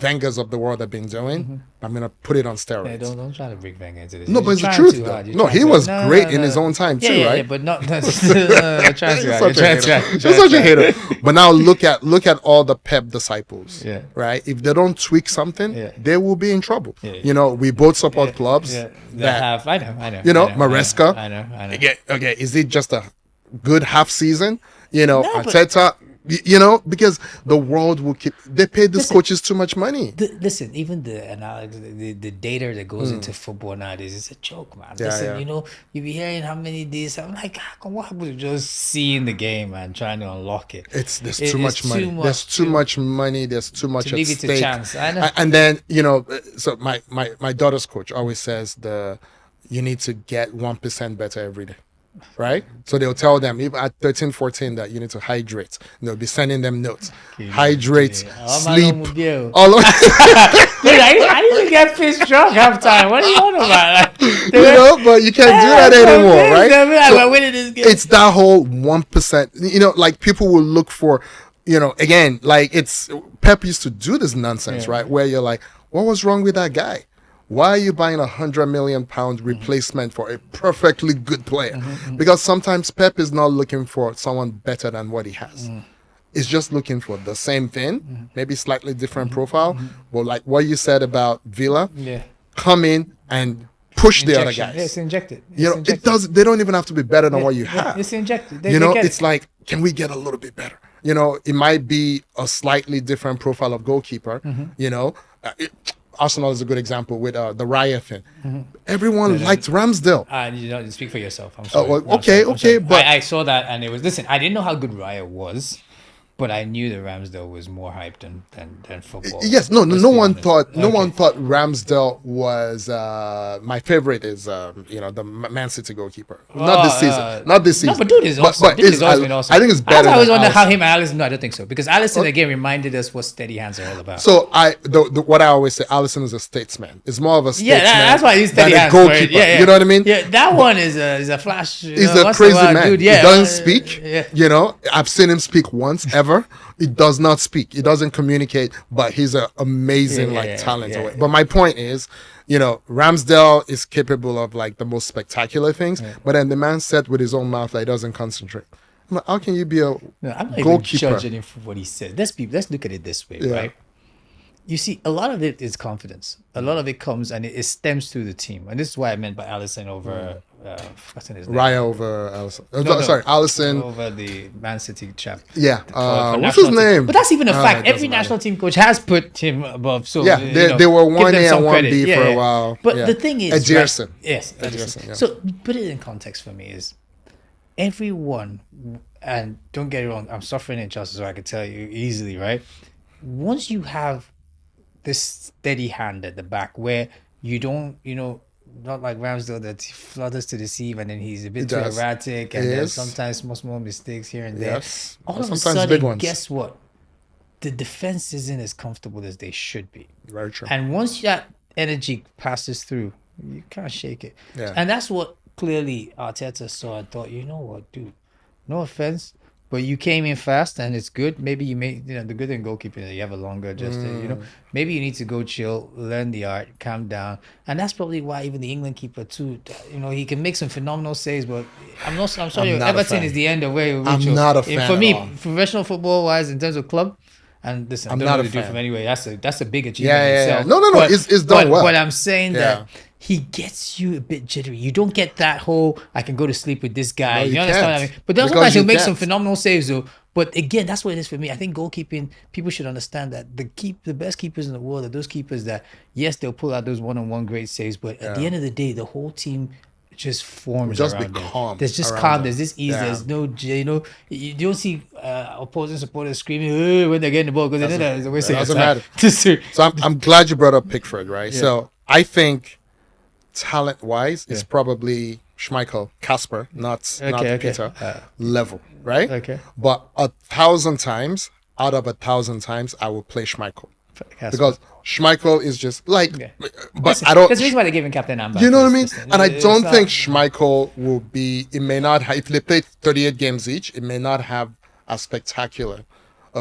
S1: Wengers of the world have been doing. I'm going to put it on steroids.
S2: Don't try to bring Wenger into this.
S1: No, but it's the truth, though. No, he was great in his own time, too, right?
S2: Yeah, but not trying to.
S1: You're such a hater. But now look at all the Pep disciples, right? If they don't tweak something, they will be in trouble. We both support clubs that
S2: have, I know.
S1: Maresca.
S2: I know.
S1: Okay, is it just a good half season? Arteta, You know, because the world will keep. They pay these coaches too much money.
S2: Listen, even the analysis, the data that goes into football nowadays is a joke, man.
S1: Yeah,
S2: Listen,
S1: yeah.
S2: you know, you be hearing how many days. I'm like, what happened to just seeing the game and trying to unlock it?
S1: There's too much money. There's too much money. There's too much
S2: to
S1: at
S2: leave it
S1: stake.
S2: to chance. I know.
S1: And then, you know, so my daughter's coach always says you need to get 1% better every day. Right? So they'll tell them even at 13, 14 that you need to hydrate. And they'll be sending them notes. Hydrate, sleep. All of
S2: Dude, I didn't get pissed drunk half time. What are you on about? Like,
S1: you know, but you can't do that anymore, right?
S2: So, winning this game.
S1: It's that whole 1%. You know, like people will look for, you know, again, like it's Pep used to do this nonsense, right? Where you're like, what was wrong with that guy? Why are you buying £100 million replacement for a perfectly good player? Because sometimes Pep is not looking for someone better than what he has. He's just looking for the same thing, maybe slightly different profile. But like what you said about Villa, come in and push the other guys.
S2: Yeah, it's injected.
S1: You know, it does. They don't even have to be better than what you have.
S2: It's injected.
S1: You know, it's like, can we get a little bit better? You know, it might be a slightly different profile of goalkeeper. You know. Arsenal is a good example with the Raya thing. Everyone liked Ramsdale.
S2: You don't speak for yourself. I'm sorry.
S1: Okay, but
S2: I saw that and it was. Listen, I didn't know how good Raya was, but I knew that Ramsdale was more hyped than football.
S1: Yes, no one thought Ramsdale was my favorite. Is you know, the Man City goalkeeper. Not this season.
S2: No, but dude is awesome. Dude has always been awesome.
S1: I think it's better.
S2: I always wonder how him and Alisson. No, I don't think so, because Alisson again reminded us what steady hands are all about.
S1: So what I always say, Alisson is a statesman. It's more of a statesman.
S2: Yeah, that's why he's steady hands.
S1: Goalkeeper.
S2: Yeah.
S1: You know what I mean?
S2: Yeah, that one is a flash.
S1: He's a crazy man.
S2: Dude. Yeah,
S1: he doesn't speak. You know, I've seen him speak once ever. He does not speak. He doesn't communicate, but he's an amazing talent. But my point is, you know, Ramsdale is capable of like the most spectacular things, but then the man said with his own mouth that he doesn't concentrate. I'm like, how can you be a
S2: I'm not
S1: goalkeeper?
S2: even judging him for what he said. Let's look at it this way, right? You see, a lot of it is confidence. A lot of it comes and it stems through the team, and this is why I meant by Alisson over what's his name?
S1: Raya over Alisson. Sorry, Alisson
S2: over the Man City chap.
S1: Yeah, what's his name?
S2: But that's even a fact. Every national team coach has put him above. So
S1: yeah, they were 1A and 1B for a while.
S2: But the thing is,
S1: Ederson.
S2: Right? Yes, Ederson. So put it in context for me is everyone, and don't get it wrong, I'm suffering in Chelsea, so I can tell you easily, right? Once you have this steady hand at the back where you don't, you know, not like Ramsdale that flutters to deceive and then he's a bit too erratic and then sometimes small mistakes here and there.
S1: Yes.
S2: All of a
S1: Sometimes
S2: sudden,
S1: big ones.
S2: guess what? The defense isn't as comfortable as they should be.
S1: Very true.
S2: And once that energy passes through, you can't shake it.
S1: Yeah.
S2: And that's what clearly Arteta saw and thought, you know what, dude, no offense, but you came in fast and it's good. Maybe you made, you know, the good thing goalkeeping is you have a longer you know, maybe you need to go chill, learn the art, calm down. And that's probably why even the England keeper too, you know, he can make some phenomenal saves, but I'm sorry, Everton is the end of where
S1: I'm not a fan.
S2: For me,
S1: at all.
S2: professional football wise, in terms of club, and listen, I'm not a fan. Anyway, that's a big achievement itself.
S1: No.
S2: But,
S1: it's done well.
S2: But I'm saying that he gets you a bit jittery. You don't get that whole I can go to sleep with this guy.
S1: No,
S2: you understand what I mean? But then sometimes he'll make some phenomenal saves though. But again, that's what it is for me. I think goalkeeping, people should understand that the best keepers in the world are those keepers that, yes, they'll pull out those one-on-one great saves, but at the end of the day, the whole team just forms around them.
S1: Calm.
S2: There's just calm. There's this ease. There's no, you know, you don't see opposing supporters screaming when they're getting the ball because they know that it's a waste of time.
S1: So I'm glad you brought up Pickford, right? Yeah. So I think talent-wise, it's probably Schmeichel, Casper, not Peter level, right?
S2: Okay.
S1: But 1,000 times out of 1,000 times, I will play Schmeichel. Because Schmeichel is just like, but I don't.
S2: That's the reason why they gave him captain armband.
S1: You know what I mean? And I don't think Schmeichel will be. It may not have, if they play 38 games each, it may not have a spectacular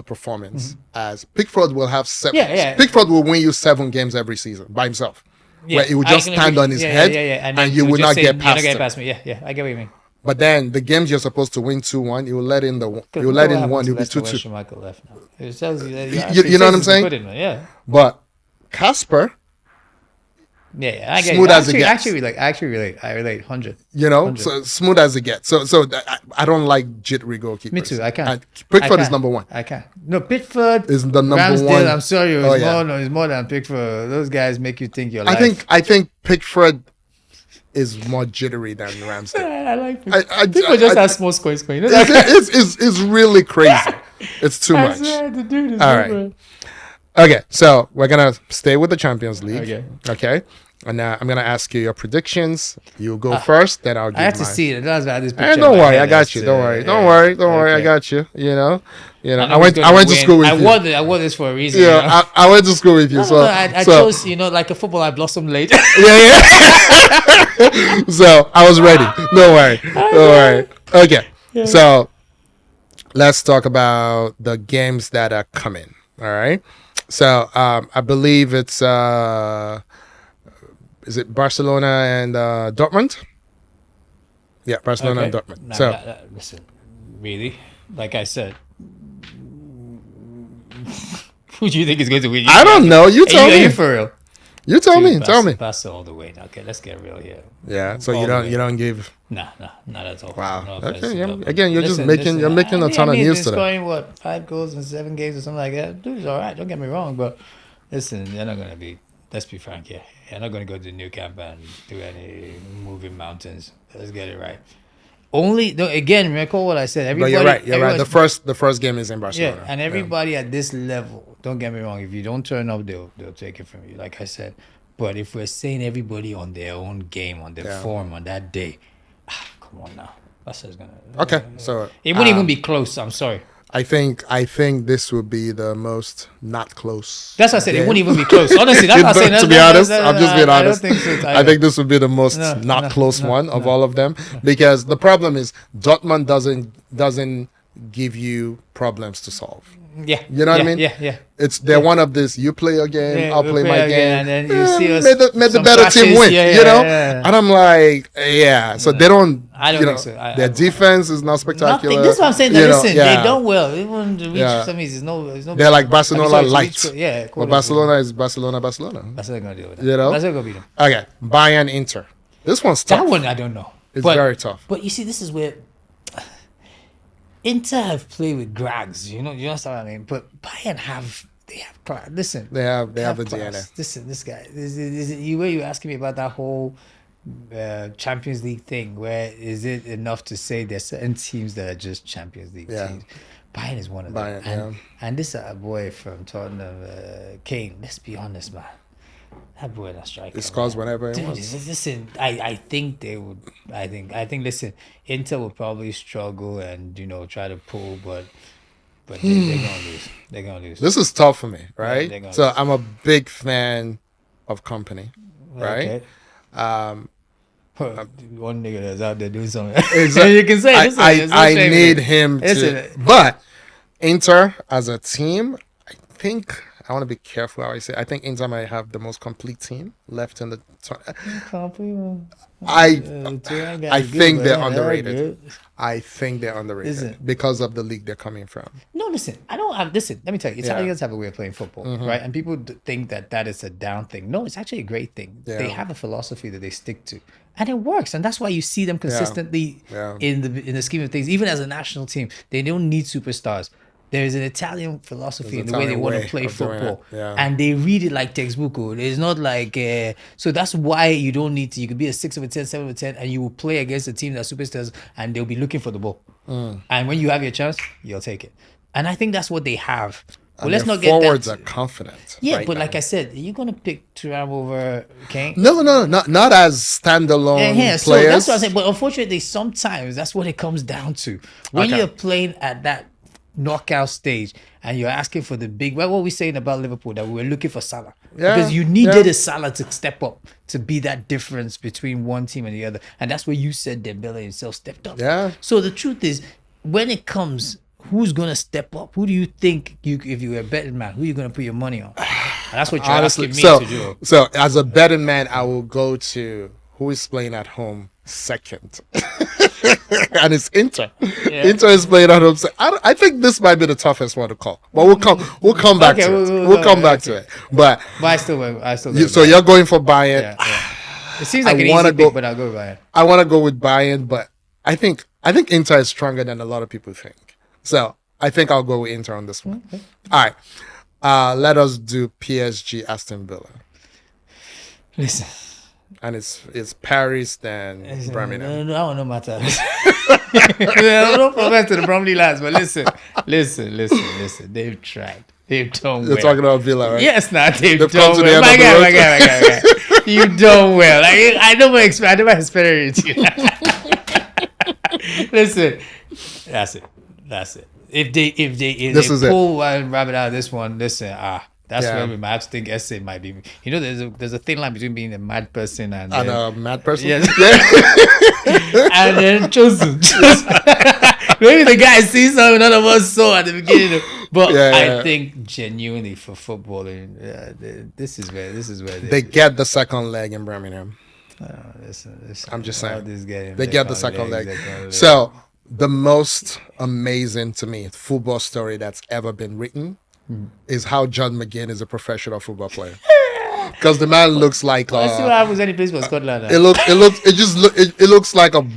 S1: performance as Pickford will have 7. Pickford will win you 7 games every season by himself. Where he would just stand on his head and you would not get past him.
S2: Yeah, I get what you mean.
S1: But then the games you're supposed to win 2-1, you will let in one. You'll be 2-2.
S2: Michael left now. It tells you that
S1: you know what I'm saying?
S2: Yeah.
S1: But Casper,
S2: Yeah, I get
S1: Smooth
S2: it.
S1: as it gets.
S2: I relate 100.
S1: You know,
S2: 100.
S1: so smooth as it gets. So I don't like jittery goalkeepers.
S2: Me too. I can't.
S1: And Pickford
S2: I
S1: is
S2: can't.
S1: number one.
S2: I can't. No, Pickford
S1: Is the number
S2: Ramsdale,
S1: one.
S2: I'm sorry,
S1: Oh,
S2: it's
S1: yeah.
S2: it's more than Pickford. Those guys make you think you're
S1: I think Pickford is more jittery than Ramsdale.
S2: I like Pickford. Pickford just has small square. You know,
S1: It's really crazy. It's too much.
S2: The dude is
S1: All right. Okay, so we're gonna stay with the Champions League. Okay. And now I'm gonna ask you your predictions. You go first, then I'll give
S2: I have to
S1: mine.
S2: see it. That's why this picture.
S1: And don't worry, I got you. Don't worry. Don't worry, I got you. You know. I went to school with you.
S2: I won this for a reason.
S1: Yeah,
S2: You know?
S1: I went to school with you. So
S2: I chose, like a football. I blossomed late.
S1: yeah. So I was ready. Don't worry. Okay.
S2: Yeah.
S1: So let's talk about the games that are coming. All right. So I believe it's is it Barcelona and Dortmund? Yeah, Barcelona and Dortmund.
S2: Listen, really, like I said, who do you think is going to win?
S1: I don't know. You tell me.
S2: Are you for real?
S1: You tell me. Tell me.
S2: Barca all the way. Okay, let's get real here.
S1: Yeah. So
S2: All
S1: you
S2: the way.
S1: don't give.
S2: Nah, not at all.
S1: Wow.
S2: No offense
S1: Okay.
S2: to
S1: Yeah.
S2: Dortmund.
S1: Again, you're
S2: Listen,
S1: making a ton of news
S2: today.
S1: today.
S2: Scoring what 5 goals in 7 games or something like that. Dude's all right. Don't get me wrong, but listen, they're not gonna be. Let's be frank here. You're not gonna go to the new camp and do any moving mountains. Let's get it right. Again, recall what I said.
S1: But
S2: Everybody,
S1: you're right. The first game is in Barcelona.
S2: yeah, and everybody at this level, don't get me wrong, if you don't turn up, they'll take it from you, like I said. But if we're saying everybody on their own game, on their form on that day, come on now. That's just gonna.
S1: Okay, so
S2: It wouldn't even be close. I'm sorry.
S1: I think this would be the most not close.
S2: That's what I said.
S1: game.
S2: It wouldn't even be close. Honestly, that's what I said.
S1: To be honest, I'm just being
S2: I
S1: honest.
S2: don't think so.
S1: I think this would be the most not close one of all of them because the problem is Dortmund doesn't give you problems to solve.
S2: Yeah.
S1: You know what I mean?
S2: Yeah.
S1: They're one of this. You play your game, I'll play my game,
S2: and then you see us
S1: made the
S2: some
S1: better
S2: clashes.
S1: team win.
S2: Yeah.
S1: And I'm like, so they don't.
S2: I don't think so.
S1: Their defense is not spectacular.
S2: Nothing. This is what I'm saying. Listen, they done well. Even to reach some is no.
S1: They're like Barcelona light.
S2: Yeah,
S1: but Barcelona is Barcelona.
S2: That's not gonna deal with that. That's not gonna beat them.
S1: Okay, Bayern Inter. This one's tough.
S2: That one I don't know.
S1: It's very tough.
S2: But you see, this is where Inter have played with Grags. You understand what I mean? But Bayern they have class. Listen,
S1: they have the
S2: class.
S1: DNA.
S2: Listen, this guy. You asking me about that whole Champions League thing. Where is it enough to say there's certain teams that are just Champions League teams? Bayern is one of them. And this boy from Tottenham, Kane. Let's be honest, man. That boy that striker.
S1: He scores whenever he wants.
S2: Listen, I think they would. I think. Listen, Inter will probably struggle and try to pull, but they're gonna lose. They're gonna lose.
S1: This is tough for me, right?
S2: Yeah,
S1: so I'm a big fan of Company, right?
S2: Okay. One nigga that's out there doing something.
S1: Exactly.
S2: You can say
S1: I need him to. But Inter as a team, I think. I want to be careful how I say. I think Inter might have the most complete team left in the. I think they're underrated. I think they're underrated because of the league they're coming from.
S2: No, listen. I don't have. Listen, let me tell you. Italians have a way of playing football, right? And people think that is a down thing. No, it's actually a great thing. Yeah. They have a philosophy that they stick to, and it works. And that's why you see them consistently in the scheme of things. Even as a national team, they don't need superstars. There's an Italian philosophy in the way they want to play football. And they read it like textbook. It's not like... so that's why you don't need to... You could be a 6 over 10, 7 over 10, and you will play against a team that's superstars, and they'll be looking for the ball. And when you have your chance, you'll take it. And I think that's what they have. Well, let's not get
S1: forwards are confident.
S2: Yeah, but like I said, are you going to pick Thuram over Kane?
S1: No, not as standalone players.
S2: So that's what I'm saying. But unfortunately, sometimes that's what it comes down to. When you're playing at that knockout stage and you're asking for the big, what were we saying about Liverpool, that we were looking for Salah because you needed a Salah to step up to be that difference between one team and the other, and that's where you said Dembele himself stepped up. So the truth is, when it comes, who's gonna step up? Who do you think if you were a betting man, who are you gonna put your money on? And that's what you're asking me to do.
S1: So as a betting man, I will go to who is playing at home second. and it's Inter.
S2: Yeah.
S1: Inter is playing at home. So I think this might be the toughest one to call, but we'll come back to it. We'll come back to it. But
S2: I still go
S1: so you're going for Bayern.
S2: Yeah. It seems like an easy pick, but I'll go with Bayern.
S1: I want to go with Bayern, but I think Inter is stronger than a lot of people think. So I think I'll go with Inter on this one.
S2: Okay.
S1: All right. Let us do PSG Aston Villa.
S2: Listen.
S1: And it's Paris then Birmingham.
S2: No, that one no matter. No problem to the Bromley lads, but listen. They've tried. They've done well.
S1: You're talking about Villa, right?
S2: Yes, they've
S1: come
S2: done
S1: to
S2: well.
S1: the end of the
S2: My guy. You done well. I never expected you. Listen, that's it. If they pull one rabbit out of this one, listen, that's where we might have to think essay might be. You know, there's a thin line between being a mad person and
S1: a mad person.
S2: Yes. And then chosen. Maybe the guy sees something none of us saw at the beginning. But I think genuinely for footballing, this is where
S1: they get the second leg in Birmingham.
S2: Listen,
S1: I'm just saying
S2: they
S1: get the second leg. So the most amazing to me football story that's ever been written is how John McGinn is a professional football player. Because the man looks like
S2: let's see what happens when he plays for Scotland.
S1: It looks like a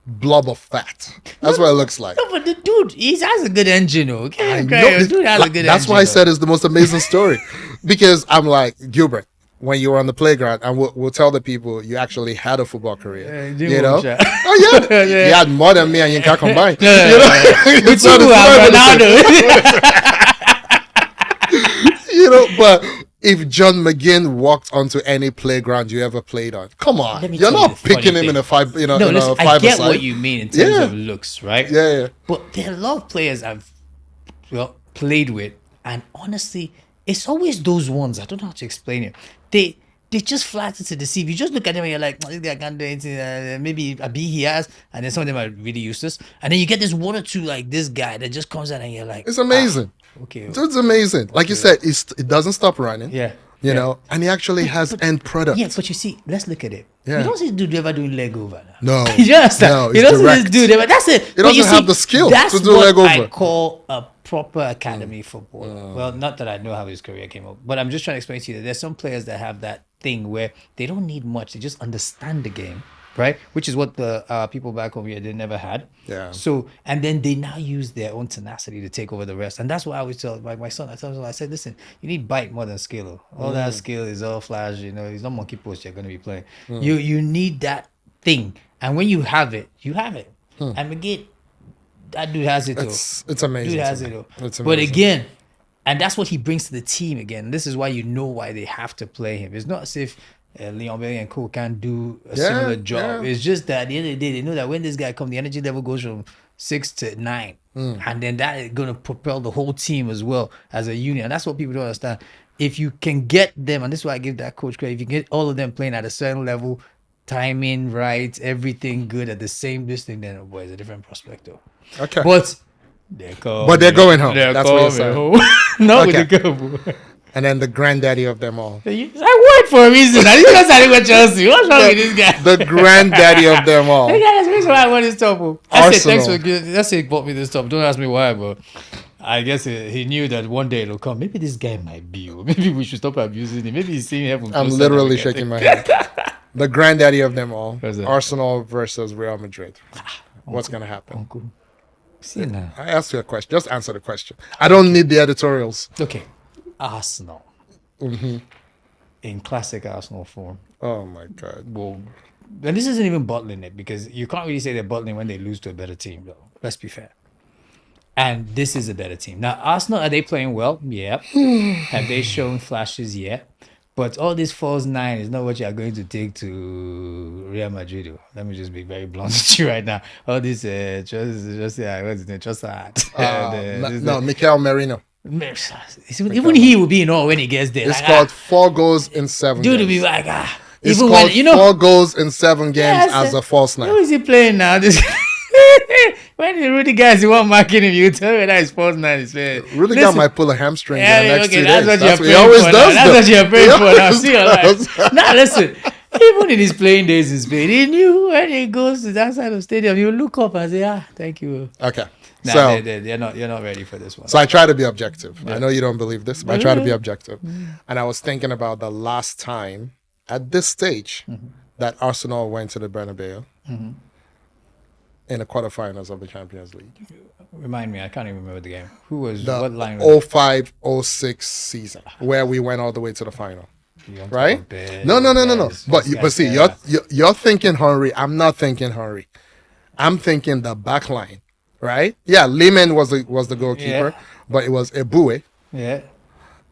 S1: blob of fat. That's what it looks like.
S2: No, but the dude, he has a good engine. Okay, dude has a good engine.
S1: That's why I said it's the most amazing story. Because I'm like, Gilbert, when you were on the playground, and we'll tell the people you actually had a football career. You know? Oh yeah, you had more than me and Yinka combined.
S2: With Ronaldo.
S1: You know, but if John McGinn walked onto any playground you ever played on, come on, you're not picking him in a five. You know,
S2: no,
S1: listen,
S2: I get what you mean in terms of looks, right?
S1: Yeah.
S2: But there are a lot of players I've played with, and honestly, it's always those ones. I don't know how to explain it. They just flatter to deceive. You just look at them and you're like, oh, this guy can't do anything. Maybe a B he has, and then some of them are really useless. And then you get this one or two like this guy that just comes out and you're like,
S1: it's amazing.
S2: Okay,
S1: it's amazing. Like you said, it doesn't stop running.
S2: Yeah.
S1: You know, and he actually has end product.
S2: Yeah, but you see, let's look at it.
S1: Yeah.
S2: You don't see this dude ever doing leg over.
S1: No.
S2: You understand?
S1: No,
S2: you don't see this dude ever. That's it.
S1: He doesn't have the skill to do leg over.
S2: That's what I call a proper academy footballer. Well, not that I know how his career came up, but I'm just trying to explain to you that there's some players that have that thing where they don't need much. They just understand the game, right? Which is what the people back home here, they never had.
S1: Yeah.
S2: So, and then they now use their own tenacity to take over the rest. And that's what I always tell my son. I said, listen, you need bite more than skill. All that skill is all flash, you know, it's not monkey post you're going to be playing. You need that thing. And when you have it, you have it. And again, that dude has it.
S1: It's amazing.
S2: Dude has it.
S1: It's amazing.
S2: But again, and that's what he brings to the team again. This is why you know why they have to play him. It's not as if Leon Bailey and Co can't do a similar job. It's just that at the end of the day, they know that when this guy comes, the energy level goes from 6 to 9. And then that is going to propel the whole team as well as a unit. And that's what people don't understand. If you can get them, and this is why I give that coach credit, if you get all of them playing at a certain level, timing right, everything good at the same distance, then boy, it's a different prospect though.
S1: Okay.
S2: But they're going home.
S1: That's what you're saying.
S2: Not with the go.
S1: And then the granddaddy of them all.
S2: I work for a reason. I didn't just say with Chelsea. What's wrong with this guy?
S1: The granddaddy of them all.
S2: That's the reason why I want this top.
S1: Arsenal.
S2: That's he bought me this top. Don't ask me why, but I guess he knew that one day it'll come. Maybe this guy might be. Or maybe we should stop abusing him. Maybe he's seeing heaven.
S1: I'm literally shaking my head. The granddaddy of them all. Arsenal versus Real Madrid. What's going to happen?
S2: Uncle. See now.
S1: I asked you a question. Just answer the question. I don't need the editorials.
S2: Okay. Arsenal. In classic Arsenal form.
S1: Oh my God.
S2: Well, and this isn't even bottling it because you can't really say they're bottling when they lose to a better team, though. Let's be fair. And this is a better team. Now, Arsenal, are they playing well? Yeah. Have they shown flashes? Yeah. But all this false 9 is not what you are going to take to Real Madrid. Let me just be very blunt with you right now. All this, what's his name?
S1: Mikel Merino.
S2: Even he will be in awe when he gets there.
S1: It's called 4 goals in 7 games.
S2: Dude will be like,
S1: It's
S2: even
S1: called
S2: when, you know,
S1: 4 goals in 7 games as a false 9.
S2: Who is he playing now? This when the Rudy guys you want marking him, you tell me that his false 9 is fair.
S1: Rudy guy might pull a hamstring in the next 2 days.
S2: That's what
S1: he always does.
S2: That's what you're praying for. Now, see, all right. Now, listen. Even in his playing days in Spain, he knew when he goes to that side of the stadium, he'll look up and say, thank you.
S1: Okay.
S2: Nah,
S1: So
S2: you're not ready for this one.
S1: I try to be objective.
S2: Yeah.
S1: I know you don't believe this, but I try to be objective. And I was thinking about the last time at this stage that Arsenal went to the Bernabeu in the quarterfinals of the Champions League.
S2: Remind me, I can't even remember the game. Who was
S1: The
S2: what line? Was
S1: 05-06 season, where we went all the way to the final.
S2: it?
S1: Right?
S2: Bad,
S1: No.
S2: guys.
S1: But
S2: This
S1: but see,
S2: guy's
S1: you're thinking Henry. I'm not thinking Henry. I'm thinking the back line, right? Yeah, Lehman was the goalkeeper, but it was Eboué.
S2: Yeah,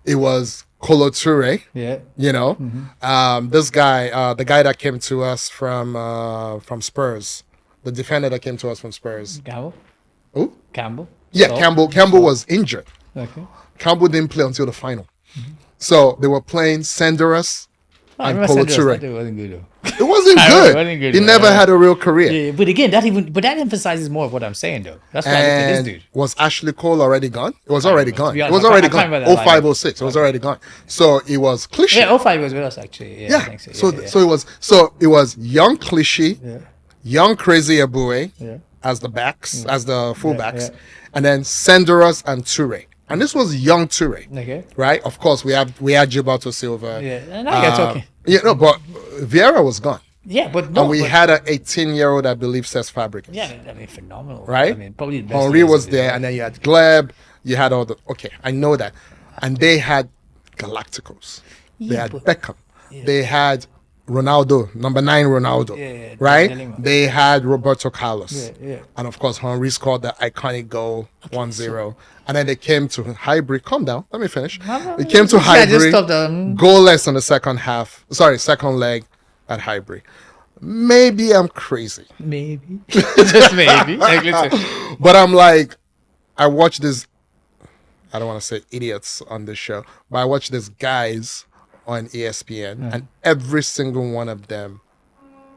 S1: It was Kolo Toure.
S2: yeah.
S1: You know, this guy, the guy that came to us from Spurs, the defender that came to us from Spurs.
S2: Campbell.
S1: Who?
S2: Campbell.
S1: Yeah,
S2: So-
S1: Campbell was injured.
S2: Okay.
S1: Campbell didn't play until the final. So they were playing Senderos
S2: I
S1: and
S2: remember
S1: Kolo
S2: Sanders,
S1: Toure.
S2: that wasn't good though.
S1: It wasn't
S2: I
S1: good.
S2: it wasn't good,
S1: He
S2: man.
S1: never had a real career.
S2: Yeah, but again, that emphasizes more of what I'm saying though. That's why I look at this
S1: And
S2: dude.
S1: was Ashley Cole already gone? It was already
S2: To
S1: gone.
S2: be
S1: It
S2: honest,
S1: was
S2: I
S1: already
S2: can't
S1: gone.
S2: remember that
S1: 05, 06. It was already gone. So it was cliche.
S2: Yeah, 05 was with us actually. Yeah, I
S1: Yeah.
S2: think so.
S1: So
S2: Yeah,
S1: so it was young cliche,
S2: yeah.
S1: young crazy Eboué
S2: Yeah.
S1: as the backs, as the fullbacks,
S2: yeah.
S1: and then Senderos and Toure. And this was young Toure.
S2: Okay.
S1: Right? Of course, we had Gilberto Silva.
S2: Yeah. And now you're talking.
S1: Yeah, no, but Vieira was gone.
S2: Yeah, but no.
S1: And we
S2: but-
S1: had an 18-year-old, I believe, Cesc Fabregas.
S2: Yeah, I mean, phenomenal.
S1: Right?
S2: I mean, probably the best.
S1: Henri
S2: years
S1: was
S2: of his
S1: there,
S2: life.
S1: and then you had Gleb, you had all the. Okay, I know that. And they had Galacticos. They
S2: Yeah,
S1: had
S2: but-
S1: Beckham. They had Ronaldo, number 9 Ronaldo.
S2: Yeah,
S1: right?
S2: Delima.
S1: They had Roberto Carlos.
S2: Yeah, yeah.
S1: And of course, Henri scored the iconic goal 1-0. And then they came to Highbury. Calm down. Let me finish. They came to
S2: Yeah, just
S1: Highbury.
S2: stop the.
S1: Goalless on the second half. Sorry, second leg at Highbury. Maybe I'm crazy.
S2: Maybe. Just maybe. Like, listen.
S1: But I'm like, I watch this. I don't want to say idiots on this show, but I watch these guys on ESPN, and every single one of them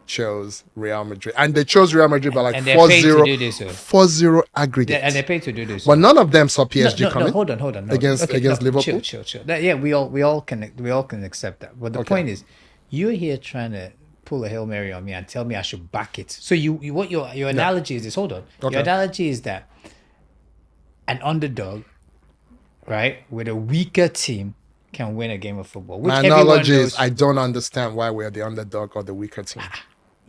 S1: chose Real Madrid. And they chose Real Madrid by like
S2: And they're paid to do this,
S1: 4-0 aggregate.
S2: Yeah, and they're paid to do this.
S1: But none of them saw PSG
S2: no,
S1: coming.
S2: hold on. No.
S1: Against Liverpool?
S2: Chill. Yeah, we all can accept that. But the point is, you're here trying to pull a Hail Mary on me and tell me I should back it. So you what your analogy is this? Hold on.
S1: Okay.
S2: Your analogy is that an underdog, right, with a weaker team can win a game of football. Which
S1: My
S2: everyone
S1: analogy
S2: knows.
S1: is I don't understand why we're the underdog or the weaker team.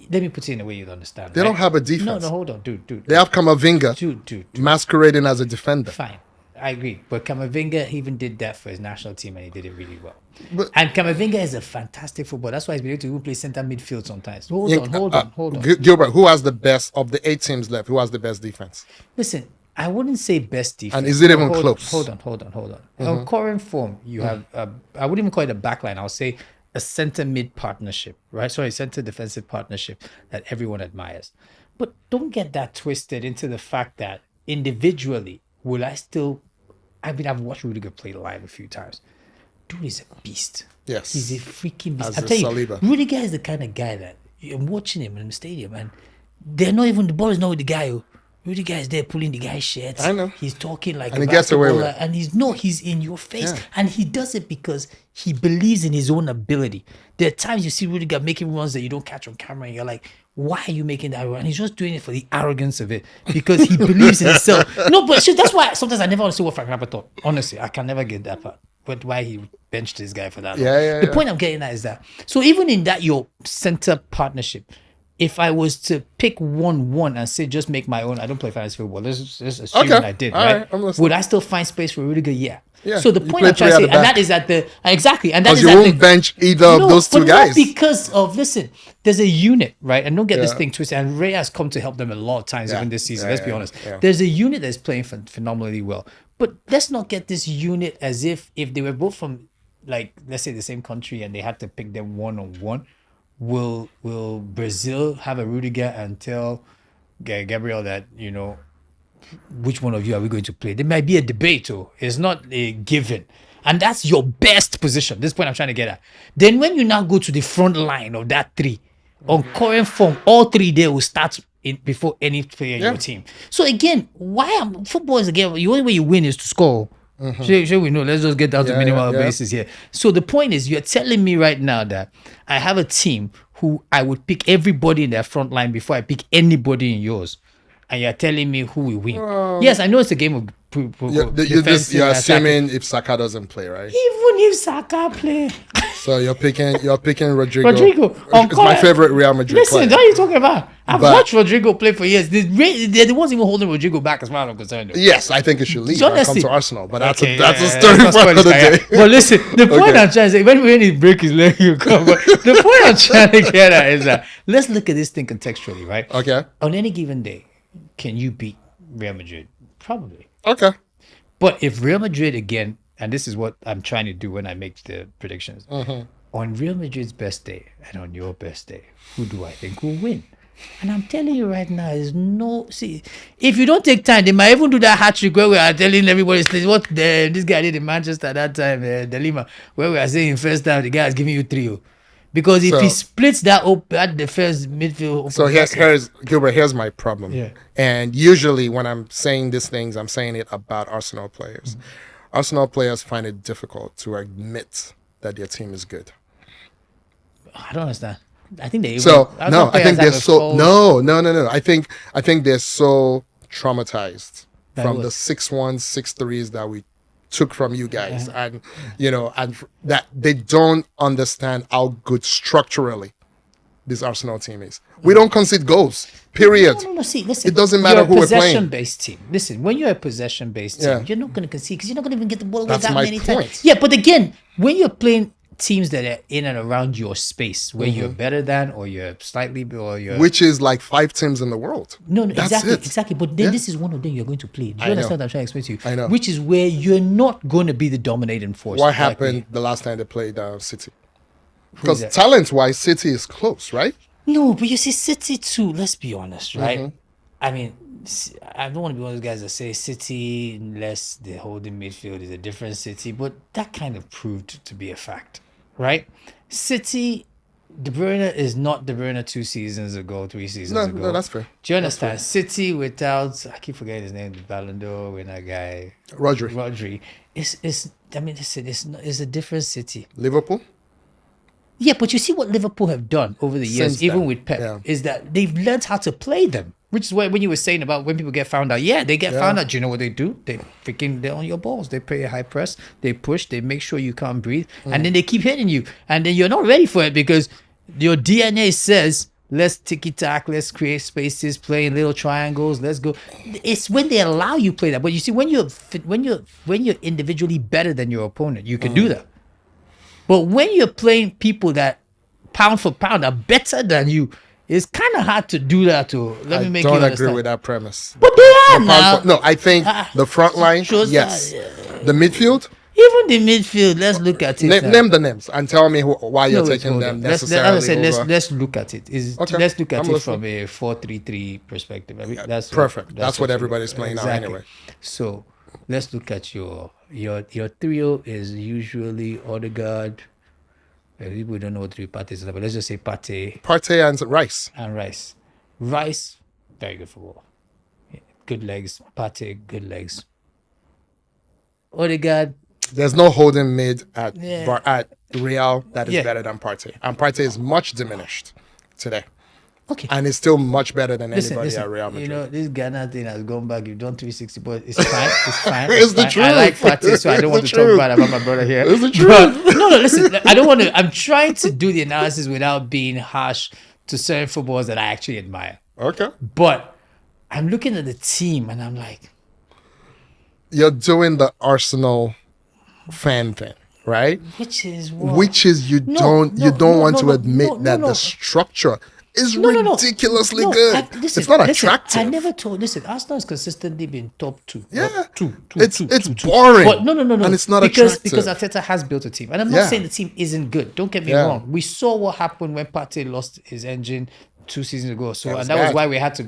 S2: Let me put it in a way you'd understand.
S1: They
S2: right?
S1: don't have a defense.
S2: No, hold on, dude.
S1: They have Kamavinga
S2: Dude.
S1: masquerading as a defender.
S2: Fine. I agree. But Kamavinga even did that for his national team and he did it really well.
S1: But-
S2: And Kamavinga is a fantastic footballer. That's why he's been able to even play center midfield sometimes. Hold on.
S1: Gilbert, who has the best of the 8 teams left? Who has the best defense?
S2: Listen, I wouldn't say best defense.
S1: And is it even
S2: Hold
S1: close?
S2: On. Hold on. On current form, you have, I wouldn't even call it a backline. I'll say a center mid partnership, right? Sorry, center defensive partnership that everyone admires. But don't get that twisted into the fact that individually, will I still, I mean, I've watched Rudiger play live a few times. Dude is a beast.
S1: Yes.
S2: He's a freaking beast.
S1: As
S2: I'm
S1: is
S2: telling you,
S1: Saliba.
S2: Rudiger is the kind of guy that I'm watching him in the stadium and they're not even, the ball is not with the guy. Rudiger is there pulling the guy's shirts.
S1: I know.
S2: He's talking like
S1: And
S2: a
S1: he gets away with
S2: basketballer,
S1: it.
S2: and he's in your face.
S1: Yeah.
S2: And he does it because he believes in his own ability. There are times you see Rudiger making runs that you don't catch on camera and you're like, why are you making that run? And he's just doing it for the arrogance of it because he believes in himself. No, but shit, that's why sometimes I never understood what Frank Lampard thought. Honestly, I can never get that part. But why he benched this guy for that long.
S1: Yeah.
S2: The point I'm getting at is that, so even in that, your center partnership, if I was to pick 1-1 and say just make my own, I don't play fantasy football. Let's assume
S1: Okay.
S2: I did,
S1: All
S2: right?
S1: right, I'm listening.
S2: Would I still find space for Rudiger? Yeah.
S1: Yeah,
S2: So the
S1: you
S2: point
S1: play
S2: I'm trying to
S1: three
S2: say,
S1: at the
S2: and
S1: back.
S2: that is at the exactly, and that
S1: Because
S2: is
S1: you
S2: at
S1: won't
S2: the
S1: bench either of those two
S2: but
S1: guys.
S2: not because of there's a unit, right? And don't get this
S1: Yeah.
S2: thing twisted. And Ray has come to help them a lot of times,
S1: Yeah.
S2: even this season.
S1: Yeah,
S2: Let's be honest.
S1: yeah.
S2: There's a unit that's playing phenomenally well. But let's not get this unit as if they were both from, like, let's say the same country and they had to pick them 1-on-1. Will Brazil have a Rudiger and tell Gabriel that, which one of you are we going to play? There might be a debate, or it's not a given. And that's your best position. This point I'm trying to get at. Then when you now go to the front line of that 3, on current form, all 3 there will start before any player in your team. So again, football is a game. The only way you win is to score. Sure, we know. Let's just get down to minimal basis here. So the point is, you're telling me right now that I have a team who I would pick everybody in their front line before I pick anybody in yours, and you're telling me who will win. Yes, I know it's a game of
S1: you're assuming if Saka doesn't play, right?
S2: Even if Saka play.
S1: So you're picking Rodrigo.
S2: Rodrigo,
S1: it's my favorite Real Madrid player.
S2: Listen, what are you talking about? I've watched Rodrigo play for years. They're the ones even holding Rodrigo back as far as I'm concerned.
S1: Yes, I think he should leave and come to Arsenal. But that's a story
S2: let's
S1: for
S2: not
S1: another
S2: spoil
S1: day.
S2: this guy. But listen, the point I'm trying to say, when he break his leg, you come. But the point I'm trying to get at is that let's look at this thing contextually, right?
S1: Okay.
S2: On any given day, can you beat Real Madrid? Probably.
S1: Okay.
S2: But if Real Madrid again, and this is what I'm trying to do when I make the predictions, on Real Madrid's best day and on your best day, who do I think will win? And I'm telling you right now, there's no... See, if you don't take time, they might even do that hat-trick where we are telling everybody what this guy did in Manchester at that time, De Lima, where we are saying first time the guy is giving you 3-0. Because if he splits that defense midfield...
S1: So here's Gilbert, here's my problem.
S2: Yeah.
S1: And usually when I'm saying these things, I'm saying it about Arsenal players. Arsenal players find it difficult to admit that their team is good.
S2: I don't understand. I think they...
S1: I think they're so... No. I think they're so traumatized from the 6-1, 6-3s that we took from you guys, and and that they don't understand how good structurally this Arsenal team is. We don't concede goals. Period.
S2: No. See, listen.
S1: It doesn't matter who we're playing.
S2: Possession-based team. Listen, when you're a possession-based team, you're not going to concede because you're not going to even get the ball away that many times. Yeah, but again, when you're playing teams that are in and around your space, where you're better than, or you're slightly, or you're...
S1: Which is like 5 teams in the world.
S2: No, exactly. But then this is one of them you're going to play. Do you understand what I'm trying to explain to you?
S1: I know.
S2: Which is where you're not going to be the dominating force.
S1: What happened the last time they played City? Because talent-wise, City is close, right?
S2: No, but you see, City too, let's be honest, right? I mean, I don't want to be one of those guys that say City, unless the holding midfield is a different City, but that kind of proved to be a fact. Right? City, De Bruyne is not De Bruyne 2 seasons ago, 3 seasons ago.
S1: No, that's fair.
S2: Do you understand? City without, I keep forgetting his name, the Ballon d'Or winner guy.
S1: Rodri.
S2: It's a different City.
S1: Liverpool?
S2: Yeah, but you see what Liverpool have done over the years, even with Pep, is that they've learned how to play them. Which is when you were saying about when people get found out. Yeah, they get found out. Do you know what they do? They're on your balls. They play a high press. They push. They make sure you can't breathe. And then they keep hitting you. And then you're not ready for it because your DNA says, let's ticky-tack, let's create spaces, play in little triangles, let's go. It's when they allow you play that. But you see, when you're individually better than your opponent, you can do that. But when you're playing people that pound for pound are better than you, it's kind of hard to do that. Let me make you understand. I don't agree
S1: with that premise.
S2: But they are now.
S1: No, I think the front line, yes. The midfield?
S2: Even the midfield, let's look at it.
S1: Name the names and tell me why you're taking them necessarily.
S2: Let's look at it. Let's look at it from a 4-3-3 perspective. That's
S1: perfect. That's what everybody's playing now anyway.
S2: So let's look at your trio is usually Odegaard. People don't know what 3 parties are, but let's just say
S1: Partey and Rice.
S2: Rice, very good football. Good legs. Partey, good legs. Odegaard.
S1: There's no holding mid at Real that is better than Partey. And Partey is much diminished today.
S2: Okay.
S1: And it's still much better than anybody at Real Madrid.
S2: You know, this Ghana thing has gone back. You've done 360, but it's fine. It's fine.
S1: It's the truth.
S2: I like Partey, so I don't want to talk bad about my brother here.
S1: It's the truth.
S2: No, listen. I don't want to. I'm trying to do the analysis without being harsh to certain footballers that I actually admire.
S1: Okay.
S2: But I'm looking at the team and I'm like,
S1: you're doing the Arsenal fan thing, right?
S2: Which is
S1: you don't want to admit that the structure is ridiculously good. It's not attractive.
S2: I never told. Listen, Arsenal has consistently been top 2.
S1: Yeah,
S2: two.
S1: It's boring.
S2: But no,
S1: and it's not attractive
S2: because Arteta has built a team, and I'm not saying the team isn't good. Don't get me wrong. We saw what happened when Partey lost his engine 2 seasons ago. So that was why they had to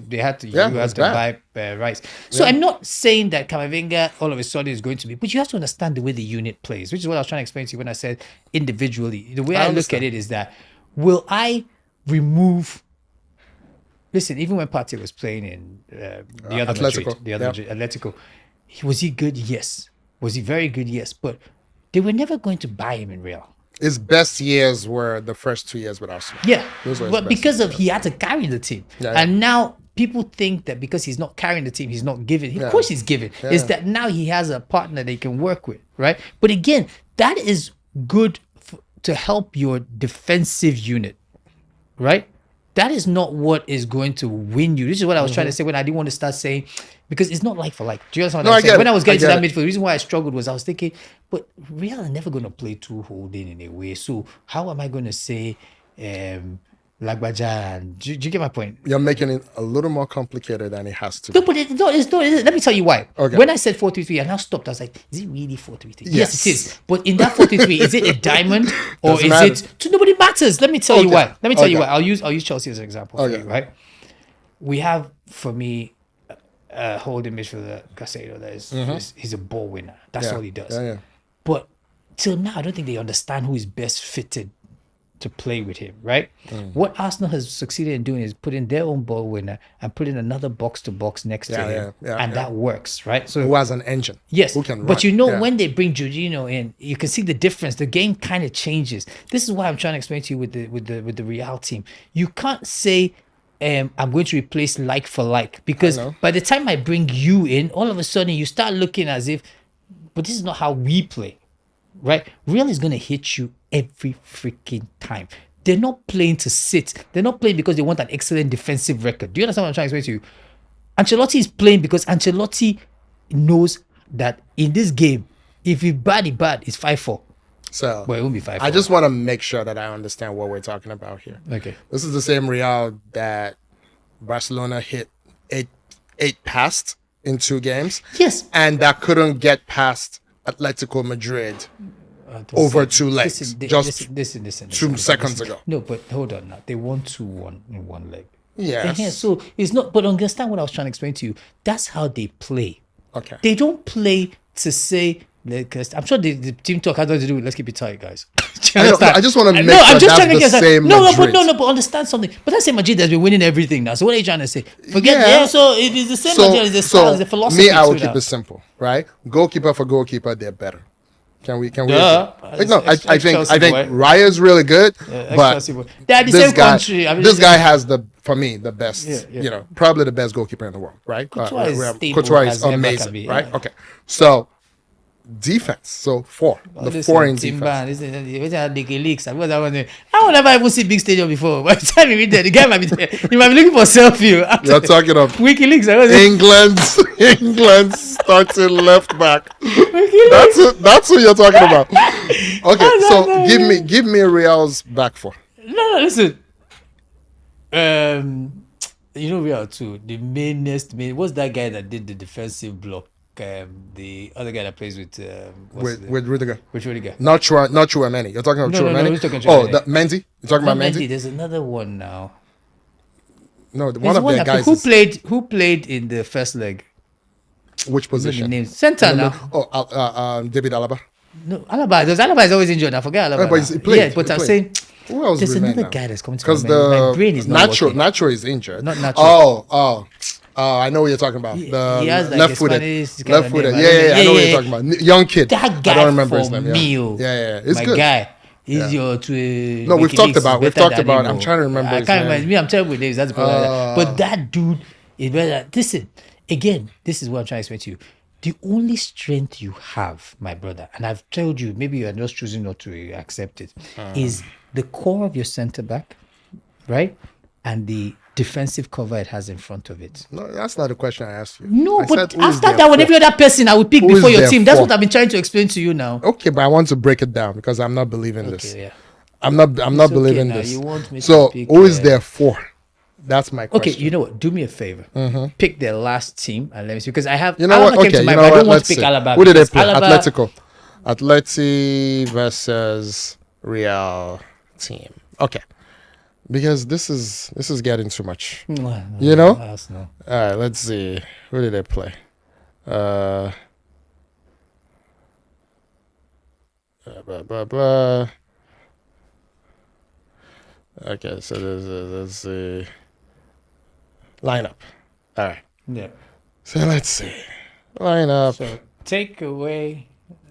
S2: buy Rice. So I'm not saying that Camavinga all of a sudden is going to be, but you have to understand the way the unit plays, which is what I was trying to explain to you when I said individually. The way I look at it is that will I remove? Listen, even when Partey was playing in the other
S1: Atletico.
S2: Madrid, Atletico, was he good? Yes. Was he very good? Yes, but they were never going to buy him in Real.
S1: His best years were the first 2 years with Arsenal.
S2: Yeah,
S1: Those were his
S2: but
S1: best
S2: because
S1: years,
S2: of he had to carry the team,
S1: Yeah,
S2: and now people think that because he's not carrying the team, he's not giving. Of course, he's giving. It's that now he has a partner they can work with, right? But again, that is good to help your defensive unit, right? That is not what is going to win you. This is what I was trying to say when I didn't want to start saying, because it's not like for like. Do you understand what I'm saying? When I was getting to that midfield, the reason why I struggled was I was thinking, but Real are never going to play two holding in a way. So how am I going to say, Lagbaja? Do you get my point?
S1: You're making it a little more complicated than it has to
S2: No,
S1: be.
S2: but it's not. Let me tell you why.
S1: Okay.
S2: When I said 4-3-3, I now stopped. I was like, is it really 4-3-3?
S1: Yes.
S2: Yes, it is. But in that 4-3-3, is it a diamond or
S1: Doesn't
S2: is
S1: matter.
S2: it? To nobody matters. Let me tell you why. Let me tell you
S1: Okay.
S2: why. I'll use Chelsea as an example for
S1: Okay.
S2: you, right? We have, for me, holding midfielder Casado. That is, he's a ball winner. That's all he does.
S1: Yeah.
S2: But till now, I don't think they understand who is best fitted to play with him, right? What Arsenal has succeeded in doing is putting their own ball winner and putting another box to box next to him, and that works, right? So
S1: Who has an engine?
S2: yes,
S1: Who can
S2: but
S1: run.
S2: you know
S1: Yeah.
S2: when they bring Jorginho in, you can see the difference. The game kind of changes. This is why I'm trying to explain to you with the Real team. You can't say I'm going to replace like for like, because by the time I bring you in, all of a sudden you start looking as if, but this is not how we play, right? Real is going to hit you every freaking time. They're not playing to sit. They're not playing because they want an excellent defensive record. Do you understand what I'm trying to explain to you? Ancelotti is playing because Ancelotti knows that in this game, if he bad, it's 5-4.
S1: So
S2: Well, it won't be 5-4.
S1: I just want to make sure that I understand what we're talking about here.
S2: Okay.
S1: This is the same Real that Barcelona hit eight past in 2 games.
S2: Yes.
S1: And that couldn't get past Atletico Madrid over 2 legs.
S2: Listen.
S1: 2 seconds ago.
S2: No, but hold on now. They won 2-1 in one leg.
S1: Yes.
S2: Yeah, so it's not, but understand what I was trying to explain to you. That's how they play.
S1: Okay.
S2: They don't play to say, because I'm sure the team talk has nothing to do with let's keep it tight, guys. Do you understand?
S1: I just want to make
S2: No,
S1: sure
S2: I'm just
S1: that's
S2: trying to
S1: the
S2: get
S1: same Madrid.
S2: but understand something. But that same Madrid has been winning everything now. So what are you trying to say? Forget
S1: Yeah.
S2: so it is the same Madrid, it's the style, it's the philosophy.
S1: Me, I will
S2: to
S1: keep
S2: that.
S1: it simple, right? Goalkeeper for goalkeeper, they're better. Can we?
S2: Duh.
S1: No, I think
S2: Chelsea boy.
S1: Raya's really good, but
S2: Chelsea boy. They're the
S1: this
S2: same
S1: guy,
S2: country. I mean,
S1: this guy has for me the best.
S2: Yeah.
S1: Probably the best goalkeeper in the world, right?
S2: Courtois is stable
S1: Couture
S2: as
S1: is
S2: ever can
S1: amazing,
S2: be,
S1: right?
S2: yeah.
S1: Okay, so defense. So 4, the 4 in defense.
S2: I would never even see big stadium before. By the time you read there, the guy might be there. You might be looking for selfie.
S1: You're talking of
S2: WikiLeaks.
S1: England's starting left back. That's who you're talking about. Okay, so give me Real's back 4.
S2: No, listen. You know Real too. The what's that guy that did the defensive block? The other guy that plays with
S1: With Rudiger.
S2: With Rudiger.
S1: Not Chouameni. You're talking about
S2: No,
S1: Chouameni?
S2: he's talking
S1: Oh,
S2: Chouameni.
S1: Mendy? You're talking about Mendy?
S2: There's another one now.
S1: No, one
S2: There's
S1: of
S2: one
S1: their
S2: that-
S1: guys
S2: who played in the first leg.
S1: which
S2: The
S1: position?
S2: name center now.
S1: Oh, David Alaba.
S2: No, Alaba. Alaba is always injured. I forget Alaba.
S1: but
S2: now.
S1: he played,
S2: Yeah, but
S1: he
S2: I'm
S1: played.
S2: saying
S1: Who else
S2: there's
S1: remained
S2: another
S1: now?
S2: guy that's coming to
S1: Because
S2: my mind. My brain is not working.
S1: Nacho is injured.
S2: Not Nacho.
S1: Oh, I know what you're talking about.
S2: He
S1: The
S2: has like
S1: left-footed.
S2: a Spanish kind of
S1: Left-footed.
S2: name.
S1: Yeah, I know what
S2: Yeah.
S1: you're talking about. Young kid.
S2: That guy
S1: I don't remember his
S2: for
S1: name.
S2: me,
S1: Yeah. It's
S2: my
S1: good.
S2: guy. Is your
S1: No, we've talked about. I'm trying to remember.
S2: I
S1: his
S2: can't
S1: name.
S2: remember. Me, I'm terrible with names. That's but that dude is better. Listen, again, this is what I'm trying to explain to you. The only strength you have, my brother, and I've told you, maybe you are just choosing not to accept it, is the core of your center back, right, and the defensive cover it has in front of it.
S1: No, that's not the question I asked you.
S2: No,
S1: I
S2: but
S1: said, who is
S2: after
S1: their
S2: that, when
S1: four?
S2: every other person I would pick
S1: Who
S2: before
S1: is
S2: your
S1: their
S2: team. That's
S1: four?
S2: what I've been trying to explain to you now.
S1: Okay, but I want to break it down because I'm not believing this.
S2: Okay, yeah.
S1: I'm not
S2: okay
S1: believing
S2: now.
S1: this.
S2: You want me to
S1: So
S2: pick,
S1: who is there for? That's my question.
S2: Okay, you know what? Do me a favor. Pick their last team and let me see. Because I have.
S1: You know
S2: Alaba
S1: what?
S2: came
S1: Okay,
S2: to
S1: you
S2: mind,
S1: know
S2: but I
S1: what?
S2: don't want
S1: Let's
S2: to pick
S1: see.
S2: Alaba.
S1: Who did they
S2: because
S1: play?
S2: Alaba-
S1: Atleti versus Real team. Okay, because this is getting too much. You know?
S2: Arsenal.
S1: All right, let's see. Who did they play? Blah, blah, blah. Okay, so there's the lineup. All right.
S2: Yeah.
S1: So let's see. Lineup.
S2: So take away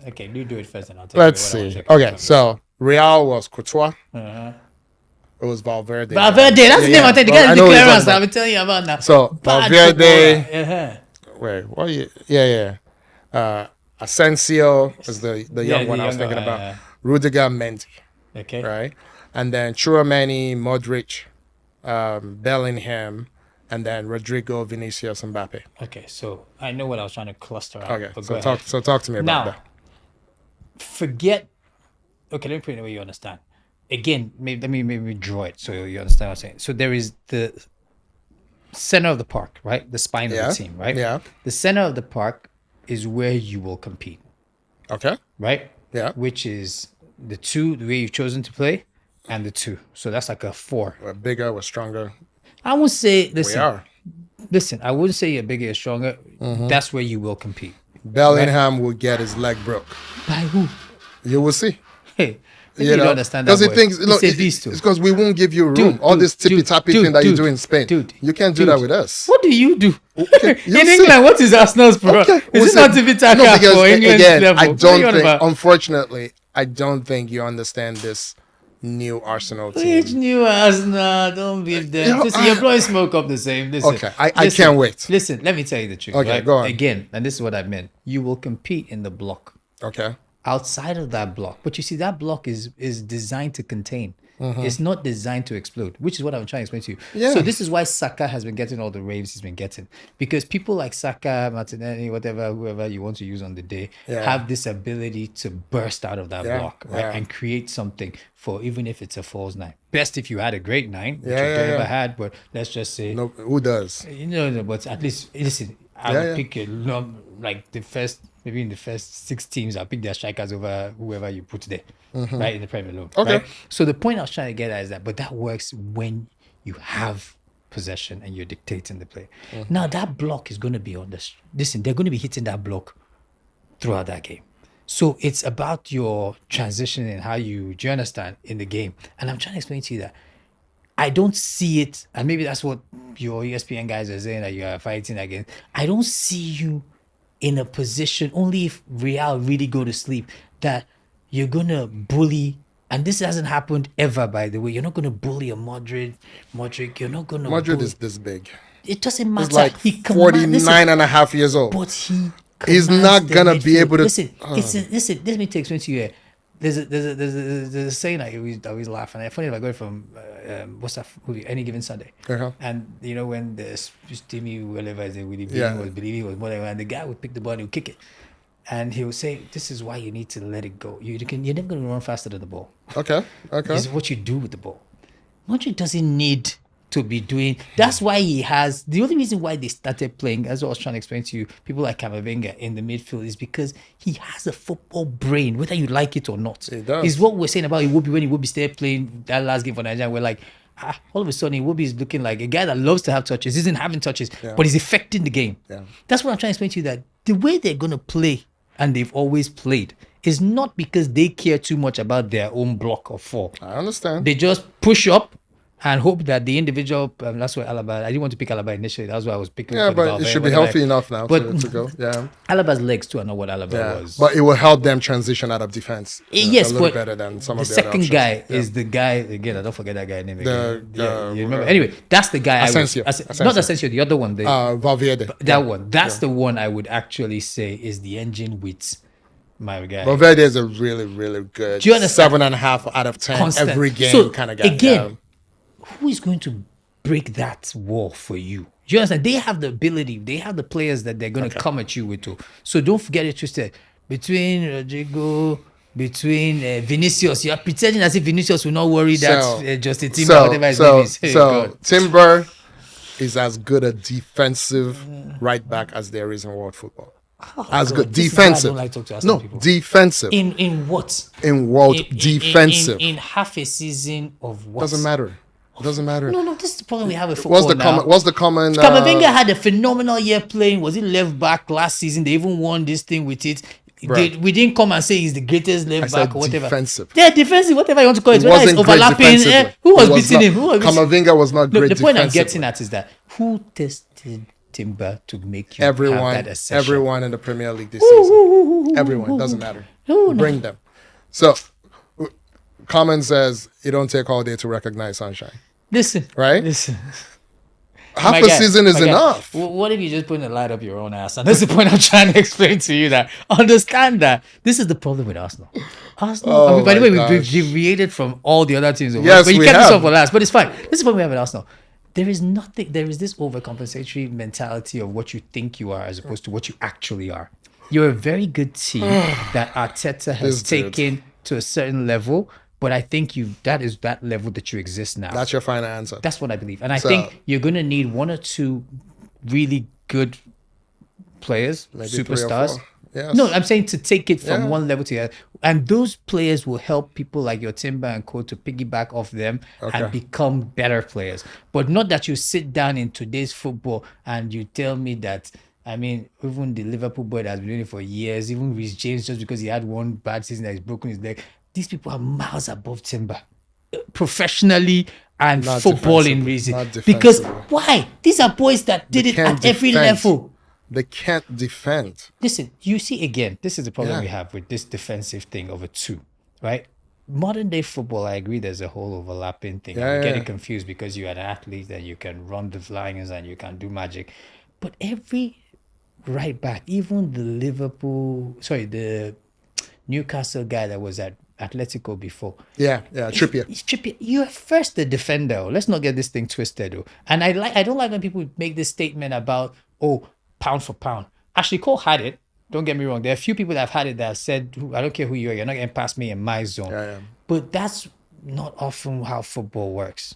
S2: Okay, you do it first, and I'll tell
S1: Let's
S2: you what I
S1: see.
S2: want to check.
S1: Okay, so Real was Courtois.
S2: Uh-huh.
S1: It was Valverde.
S2: Valverde, that's the name I think. The
S1: Well,
S2: guy's
S1: I know what you're
S2: clearance.
S1: talking
S2: I've
S1: about.
S2: been telling you about now.
S1: So
S2: Bad
S1: Valverde.
S2: footballer. Uh-huh.
S1: Wait, what? Yeah. Asensio is the
S2: Yeah,
S1: young
S2: the
S1: one I was
S2: younger,
S1: thinking about. Rudiger, Mendy,
S2: Okay.
S1: right? And then Chouameni, Modric, Bellingham, and then Rodrigo, Vinicius, Mbappe.
S2: Okay, so I know what I was trying to cluster out.
S1: Okay,
S2: but
S1: so
S2: go ahead.
S1: talk to me about
S2: Now,
S1: that.
S2: forget. Okay, let me put it in the way you understand. Again, let me draw it so you understand what I'm saying. So there is the center of the park, right? The spine of the team, right?
S1: Yeah.
S2: The center of the park is where you will compete,
S1: Okay.
S2: right?
S1: Yeah.
S2: Which is the way you've chosen to play, and the 2. So that's like a 4.
S1: We're bigger, we're stronger.
S2: I won't say.
S1: We
S2: Listen,
S1: are.
S2: listen. I wouldn't say you're bigger or stronger. That's where you will compete.
S1: Bellingham will get his leg broke.
S2: By who?
S1: You will see.
S2: Hey, you don't understand that.
S1: Because he thinks, look,
S2: It's a beast, too.
S1: it's because we won't give you room.
S2: Dude,
S1: All this tippy-tappy thing that you do in Spain.
S2: Dude,
S1: you can't do that with us.
S2: What do you do?
S1: Okay, you
S2: in
S1: see.
S2: England, what is Arsenal's pro?
S1: Okay,
S2: Is
S1: we'll
S2: it
S1: see.
S2: not to be tackled
S1: No, because
S2: for England's
S1: again,
S2: level?
S1: I
S2: What are you
S1: don't
S2: on
S1: think,
S2: about?
S1: unfortunately, I don't think you understand this new Arsenal team.
S2: Which new Arsenal? Don't be them.
S1: You know,
S2: Listen, you're blowing smoke up the same. Listen,
S1: Okay, I can't wait.
S2: Listen, let me tell you the truth.
S1: Okay,
S2: right?
S1: go on.
S2: Again, and this is what I meant. You will compete in the block.
S1: Okay.
S2: Outside of that block, but you see, that block is designed to contain. It's not designed to explode, which is what I'm trying to explain to you.
S1: Yeah.
S2: So this is why Saka has been getting all the raves he's been getting, because people like Saka, Martinelli, whatever, whoever you want to use on the day, have this ability to burst out of that block, right, and create something for, even if it's a false 9. Best if you had a great 9, which you never had, but let's just say,
S1: No, who does?
S2: no, but at least listen. I would pick a like the first, maybe in the first 6 teams, I'll pick their strikers over whoever you put there, right, in the Premier League.
S1: Okay.
S2: Right? So the point I was trying to get at is that, but that works when you have possession and you're dictating the play. Now that block is going to be on this. Listen, they're going to be hitting that block throughout that game. So it's about your transition and how do you understand, in the game. And I'm trying to explain to you that I don't see it, and maybe that's what your ESPN guys are saying that you are fighting against. I don't see you in a position, only if Real really go to sleep, that you're gonna bully. And this hasn't happened ever, by the way. You're not gonna bully a Modric. You're not gonna.
S1: Madrid is this big.
S2: It doesn't matter.
S1: He's like
S2: He
S1: 49 and a half years old.
S2: but
S1: He's not gonna be able to.
S2: listen. Listen. Let me explain to you. Here. There's a saying I always laugh, and I funny if I go from what's that movie, Any Given Sunday, and you know when the Timmy whatever is Willie was believing was more than, and the guy would pick the ball and he would kick it, and he would say, "This is why you need to let it go. You're never going to run faster than the ball.
S1: Okay.
S2: It's what you do with the ball. Modric doesn't need to be doing. That's why he has. The only reason why they started playing, as I was trying to explain to you, people like Camavinga in the midfield, is because he has a football brain, whether you like it or not.
S1: He does.
S2: Is what we're saying about Iwobi when Iwobi started playing that last game for Nigeria. We're like, all of a sudden Iwobi is looking like a guy that loves to have touches. He isn't having touches, but he's affecting the game.
S1: Yeah.
S2: That's what I'm trying to explain to you, that the way they're going to play, and they've always played, is not because they care too much about their own block of 4.
S1: I understand.
S2: They just push up and hope that the individual, that's why Alaba, I didn't want to pick Alaba initially. That's why I was picking.
S1: Yeah,
S2: for
S1: but
S2: Valverde,
S1: it should be
S2: whatever.
S1: healthy enough now to go. Yeah.
S2: Alaba's legs too are not what Alaba was.
S1: But it will help them transition out of defense.
S2: Yes,
S1: a little
S2: but
S1: better than some
S2: the
S1: of the other
S2: second
S1: options.
S2: guy is the guy, again, I don't forget that guy's name again.
S1: The-
S2: You remember? Anyway, that's the guy
S1: Asensio.
S2: not Asensio, the other one.
S1: Valverde.
S2: That one. That's the one I would actually say is the engine with my guy.
S1: Valverde is a really, really good.
S2: Do you understand?
S1: 7.5 out of 10
S2: Constant.
S1: every game
S2: So,
S1: kind of guy.
S2: Again, who is going to break that wall for you? Do you understand? They have the ability. They have the players that they're going to come at you with too. So don't forget it twisted. Between Rodrigo, between Vinicius, you're pretending as if Vinicius will not worry that Justin Timber, whatever his name is. Hey, God.
S1: Timber is as good a defensive right back as there is in world football. As
S2: God,
S1: good
S2: this is why I
S1: defensive.
S2: don't like to talk to Arsenal
S1: No,
S2: people.
S1: defensive.
S2: In what?
S1: In world defensive.
S2: In half a season of what?
S1: Doesn't matter. Doesn't matter.
S2: No, this is the problem we have with football now.
S1: What's the common?
S2: Camavinga had a phenomenal year playing. Was it left back last season? They even won this thing with it. We didn't come and say he's the greatest left back or whatever.
S1: Defensive.
S2: Yeah, defensive, whatever you want to call it.
S1: He
S2: Whether it's
S1: wasn't great
S2: overlapping.
S1: defensively.
S2: Who was
S1: He
S2: beating
S1: not-
S2: him? Who was beating-
S1: Camavinga was not great
S2: The point I'm
S1: defensively.
S2: getting at is that who tested Timber to make you
S1: Everyone,
S2: have that ascension?
S1: everyone in the Premier League this season. Everyone, doesn't matter.
S2: No.
S1: Bring them. So, Common says, you don't take all day to recognize sunshine.
S2: Listen.
S1: Right?
S2: Listen.
S1: Half a season is enough.
S2: What if you just put a light up your own ass? And that's the point I'm trying to explain to you. That understand that this is the problem with Arsenal. Arsenal. By the way, we've deviated from all the other teams.
S1: Yes,
S2: but you
S1: we
S2: kept
S1: have.
S2: this up for last. But it's fine. This is the problem we have with Arsenal. There is nothing. There is this overcompensatory mentality of what you think you are as opposed to what you actually are. You're a very good team that Arteta has taken to a certain level. But I think that is that level that you exist now.
S1: That's your final answer.
S2: That's what I believe. And I think you're going to need one or two really good players,
S1: maybe
S2: superstars.
S1: 3 or 4. Yes.
S2: No, I'm saying to take it from one level to the other. And those players will help people like your Timber and Co. to piggyback off them and become better players. But not that you sit down in today's football and you tell me that, I mean, even the Liverpool boy that has been doing it for years, even Reece James, just because he had one bad season that he's broken his leg, these people are miles above Timber, professionally and
S1: Not
S2: footballing reason.
S1: Not
S2: Because
S1: defensively.
S2: why? These are boys that did it at every level.
S1: They can't defend.
S2: Listen, you see again, this is the problem we have with this defensive thing of a two, right? Modern day football, I agree there's a whole overlapping thing.
S1: Yeah,
S2: You're
S1: yeah.
S2: getting confused because you're an athlete and you can run the flyings and you can do magic. But every right back, even the Newcastle guy that was at Atletico before.
S1: Yeah, Trippier.
S2: Trippier, you're first the defender. Let's not get this thing twisted. And I don't like when people make this statement about, pound for pound. Ashley Cole had it. Don't get me wrong. There are a few people that have had it that have said, I don't care who you are, you're not getting past me in my zone.
S1: Yeah.
S2: But that's not often how football works.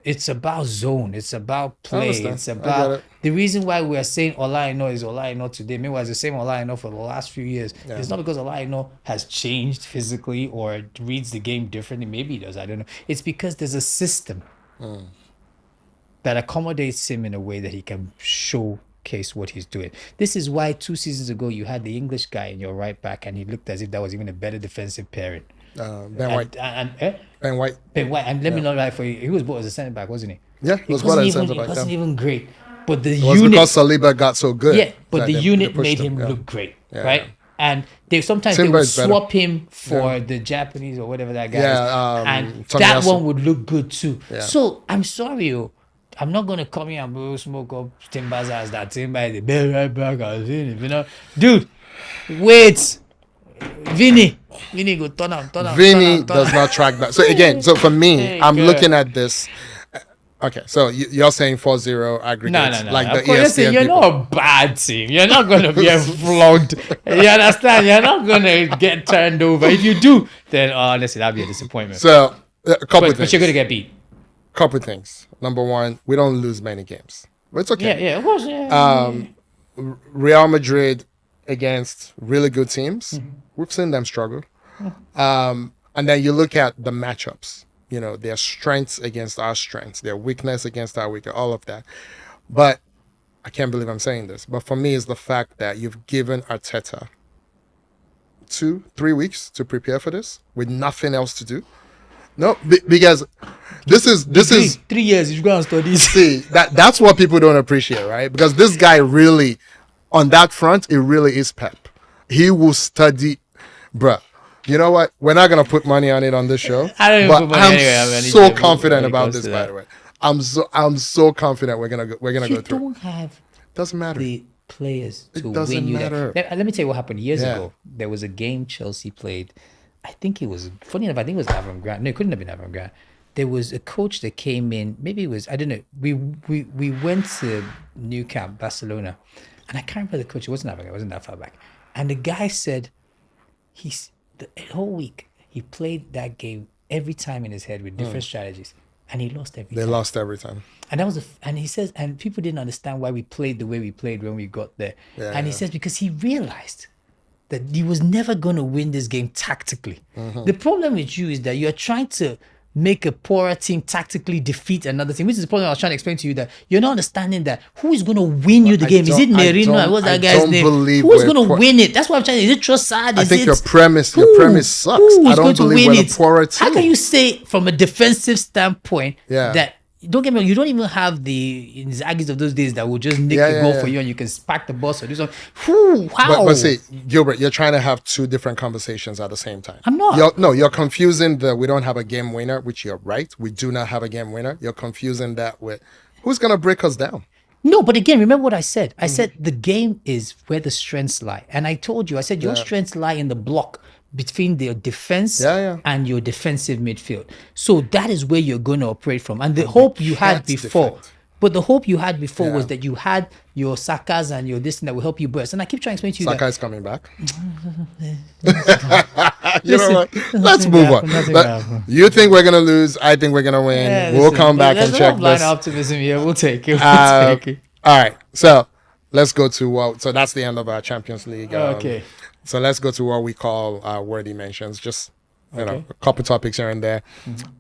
S2: It's about zone. It's about play. It's about the reason why we are saying Olaino is Olaino today. Meanwhile, it's the same Olaino for the last few years. Yeah. It's not because Olaino has changed physically or reads the game differently. Maybe he does. I don't know. It's because there's a system that accommodates him in a way that he can showcase what he's doing. This is why 2 seasons ago you had the English guy in your right back, and he looked as if that was even a better defensive pairing.
S1: Ben White. Ben White.
S2: Ben White. And let me not lie for you. He was bought as a centre back, wasn't he?
S1: Yeah, he was bought as a centre back.
S2: He wasn't even great. But the
S1: it was because Saliba got so good.
S2: Yeah, but the unit made him look great, right?
S1: Yeah.
S2: And they would swap him for the Japanese or whatever that guy is. And that one would look good too. Yeah. So I'm sorry, I'm not going to come here and smoke up Timber's ass. That Timber is the best right back I've seen. You know? Dude, wait. Vinny go turn him.
S1: Vinny does not track back. So again, for me, I'm looking at this. Okay, so you're saying 4-0 aggregate.
S2: No.
S1: Like the
S2: ESPN you're
S1: people.
S2: not a bad team. You're not going to get flogged. You understand? You're not going to get turned over. If you do, then honestly, that'd be a disappointment.
S1: So a couple things.
S2: But you're going to get beat.
S1: Couple things. Number one, we don't lose many games. But it's okay.
S2: Yeah, of course. Yeah.
S1: Real Madrid against really good teams, we've seen them struggle. And then you look at the matchups. You know, their strengths against our strengths, their weakness against our weakness, all of that. But I can't believe I'm saying this. But for me, it's the fact that you've given Arteta 2-3 weeks to prepare for this with nothing else to do. No, because this is
S2: 3 years. You go and study.
S1: See, that's what people don't appreciate, right? Because this guy really, on that front, it really is Pep. He will study, bruh. You know what? We're not gonna put money on it on this show.
S2: I don't even put money anyway.
S1: I'm so confident about this. By the way, I'm so confident we're gonna go through.
S2: You don't have
S1: doesn't matter
S2: the players to
S1: doesn't
S2: win you
S1: matter.
S2: that. Let me tell you what happened years ago. There was a game Chelsea played. I think it was funny enough. I think it was Avram Grant. No, it couldn't have been Avram Grant. There was a coach that came in. Maybe it was, I don't know. We went to Nou Camp, Barcelona, and I can't remember the coach. It wasn't Avram Grant. It wasn't that far back. And the guy said the whole week he played that game every time in his head with different strategies, and he lost every time.
S1: They lost every time.
S2: And that was and he says, and people didn't understand why we played the way we played when we got there. He says because he realized that he was never going to win this game tactically. The problem with you is that you're trying to make a poorer team tactically defeat another team, which is the problem I was trying to explain to you, that you're not understanding that who is going to win you the game. Is it Merino? What's that guy's name? Who is going to win it? That's what I'm trying to. Is it Trossard?
S1: I think your premise sucks. I don't believe we're a poorer team.
S2: How can you say from a defensive standpoint that don't get me wrong, you don't even have the Inzagis of those days that will just nick
S1: Yeah,
S2: the
S1: yeah,
S2: goal
S1: yeah.
S2: for you and you can spark the bus or do something. Whew, wow.
S1: But see, Gilbert, you're trying to have two different conversations at the same time.
S2: I'm not.
S1: You're confusing the we don't have a game winner, which you're right. We do not have a game winner. You're confusing that with who's gonna break us down.
S2: No, but again, remember what I said. I said the game is where the strengths lie. And I told you, I said your strengths lie in the block between the defense and your defensive midfield. So that is where you're going to operate from. And the hope you had before,
S1: defend.
S2: but the hope you had before was that you had your Sakas and your this and that will help you burst. And I keep trying to explain to you
S1: Saka
S2: that.
S1: is coming back. You know what? Let's move on. You think we're gonna lose? I think we're gonna win.
S2: Yeah,
S1: We'll come back and check
S2: blind
S1: this.
S2: optimism here. We'll take it.
S1: All right. So let's go to so that's the end of our Champions League.
S2: Okay.
S1: So let's go to what we call worthy mentions. Just you know, a couple topics here and there.